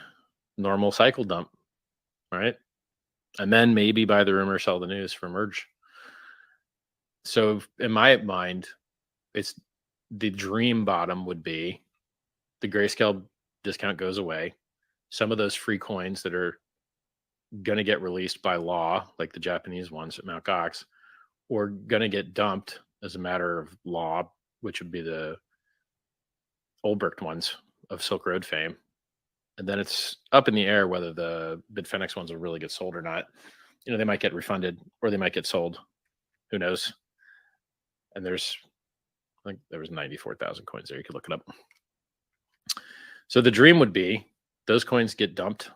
normal cycle dump, right? And then maybe buy the rumor, sell the news for merge. So in my mind, it's the dream bottom would be the grayscale discount goes away. Some of those free coins that are going to get released by law, like the Japanese ones at Mt. Gox, or going to get dumped as a matter of law, which would be the Ulbricht ones of Silk Road fame. And then it's up in the air whether the Bitfinex ones will really get sold or not. You know, they might get refunded or they might get sold. Who knows? And there's, I think there was 94,000 coins there. You could look it up. So the dream would be those coins get dumped.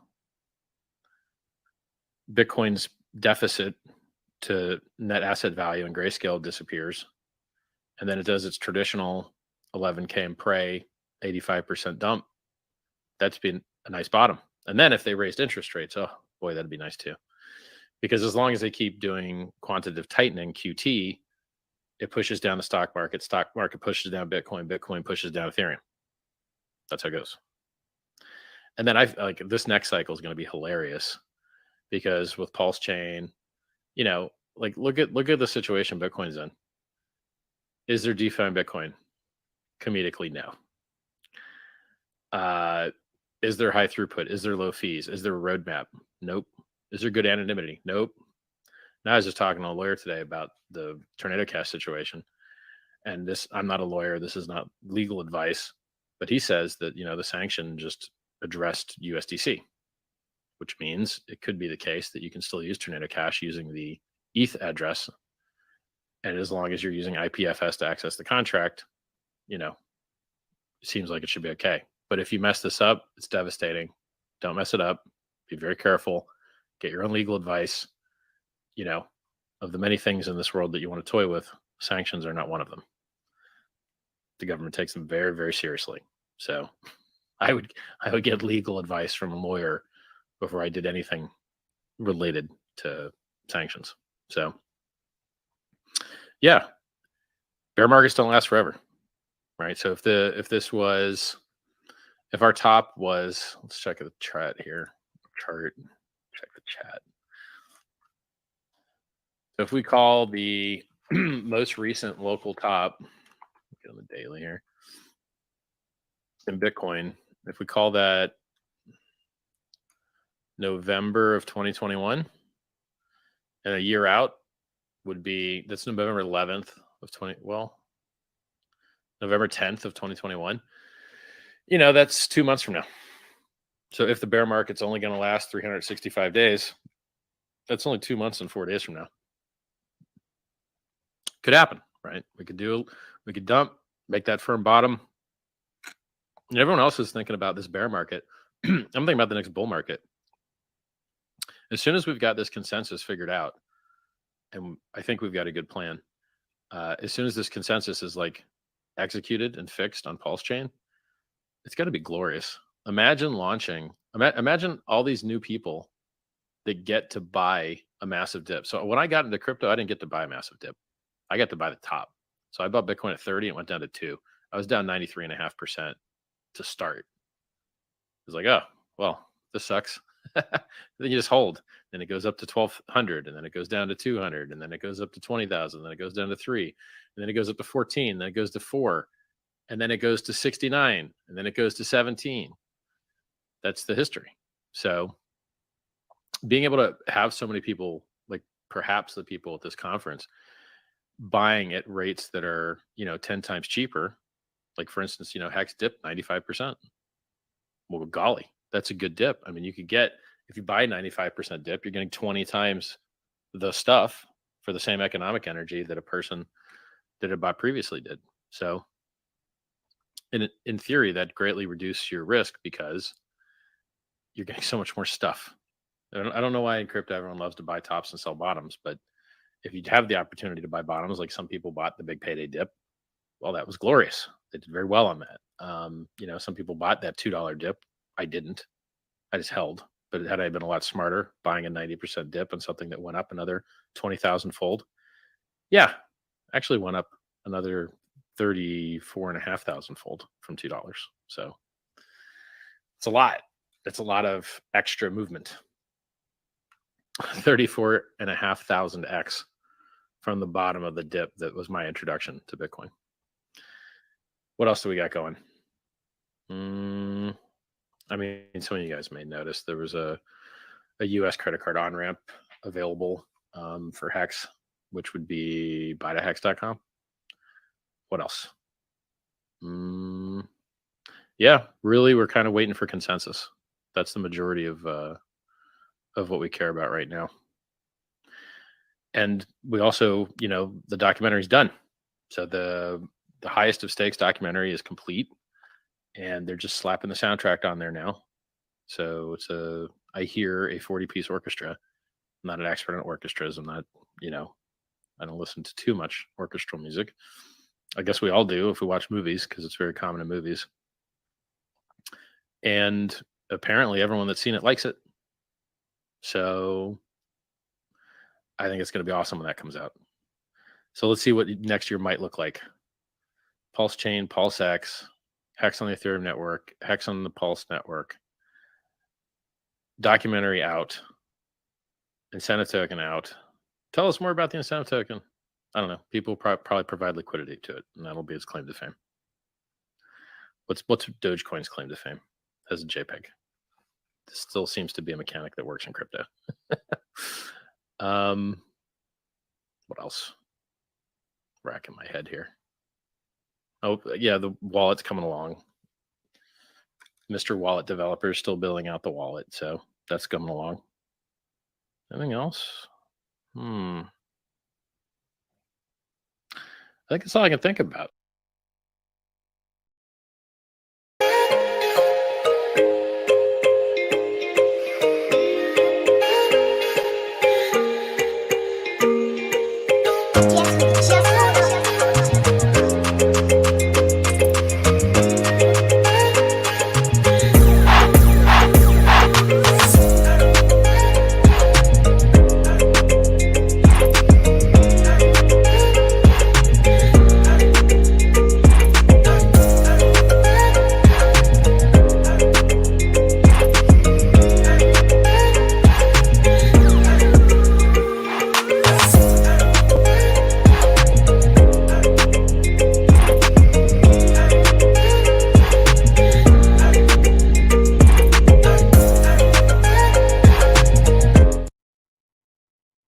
Bitcoin's deficit to net asset value and grayscale disappears. And then it does its traditional 11K and pray 85% dump. That's been a nice bottom. And then if they raised interest rates, oh boy, that'd be nice too. Because as long as they keep doing quantitative tightening, QT, it pushes down the stock market pushes down Bitcoin pushes down Ethereum. That's how it goes. And then I like this next cycle is going to be hilarious because with Pulsechain, you know, like look at the situation Bitcoin's in. Is there DeFi in Bitcoin? Comedically, no. Is there high throughput? Is there low fees? Is there a roadmap? Nope. Is there good anonymity? Nope. Now I was just talking to a lawyer today about the Tornado Cash situation. And this, I'm not a lawyer. This is not legal advice, but he says that, you know, the sanction just addressed USDC, which means it could be the case that you can still use Tornado Cash using the ETH address. And as long as you're using IPFS to access the contract, you know, it seems like it should be okay. But if you mess this up, it's devastating. Don't mess it up. Be very careful. Get your own legal advice. You know, of the many things in this world that you want to toy with, sanctions are not one of them. The government takes them very, very seriously. So I would get legal advice from a lawyer before I did anything related to sanctions. So yeah, bear markets don't last forever, right? So if our top was, let's check the chart here, check the chat. So if we call the most recent local top, get on the daily here, in Bitcoin, if we call that November of 2021, and a year out would be, that's November 11th of November 10th of 2021. You know, that's 2 months from now. So if the bear market's only going to last 365 days, that's only 2 months and 4 days from now. Could happen, right? We could dump, make that firm bottom. And everyone else is thinking about this bear market. I'm thinking about the next bull market. As soon as we've got this consensus figured out, and I think we've got a good plan, as soon as this consensus is like executed and fixed on Pulsechain, it's going to be glorious. Imagine imagine all these new people that get to buy a massive dip. So when I got into crypto, I didn't get to buy a massive dip. I got to buy the top. So I bought Bitcoin at 30 and went down to 2. I was down 93.5% to start. It was like, oh, well, this sucks. Then you just hold. Then it goes up to 1,200, and then it goes down to 200, and then it goes up to 20,000, then it goes down to 3, and then it goes up to 14, then it goes to 4, and then it goes to 69, and then it goes to 17. That's the history. So being able to have so many people, like perhaps the people at this conference, buying at rates that are, 10 times cheaper, like for instance, Hex dipped 95%. Well, golly, that's a good dip. I mean, you could get, if you buy a 95% dip, you're getting 20 times the stuff for the same economic energy that a person that had bought previously did. So in theory, that greatly reduces your risk because you're getting so much more stuff. I don't know why in crypto everyone loves to buy tops and sell bottoms, but if you have the opportunity to buy bottoms, like some people bought the big payday dip, well, that was glorious. They did very well on that. Some people bought that $2 dip. I didn't. I just held. But had I been a lot smarter, buying a 90% dip on something that went up another 20,000 fold, Yeah, actually went up another 34,500 fold from $2. So it's a lot. It's a lot of extra movement. 34,500 X from the bottom of the dip. That was my introduction to Bitcoin. What else do we got going? I mean, some of you guys may notice there was a US credit card on-ramp available for Hex, which would be buytohex.com. What else? Yeah, really, we're kind of waiting for consensus. That's the majority of what we care about right now. And we also, the documentary's done. So the highest of stakes documentary is complete, and they're just slapping the soundtrack on there now. So it's I hear a 40-piece orchestra. I'm not an expert in orchestras. I'm not, I don't listen to too much orchestral music. I guess we all do if we watch movies, because it's very common in movies. And apparently everyone that's seen it likes it. So I think it's going to be awesome when that comes out. So let's see what next year might look like. Pulsechain, PulseX, Hex on the Ethereum network, Hex on the Pulse network, documentary out, incentive token out. Tell us more about the incentive token. I don't know. People probably provide liquidity to it, and that'll be its claim to fame. What's Dogecoin's claim to fame? As a JPEG. This still seems to be a mechanic that works in crypto. What else? Racking my head here. Oh, yeah, the wallet's coming along. Mr. Wallet developer is still building out the wallet, so that's coming along. Anything else? I think that's all I can think about.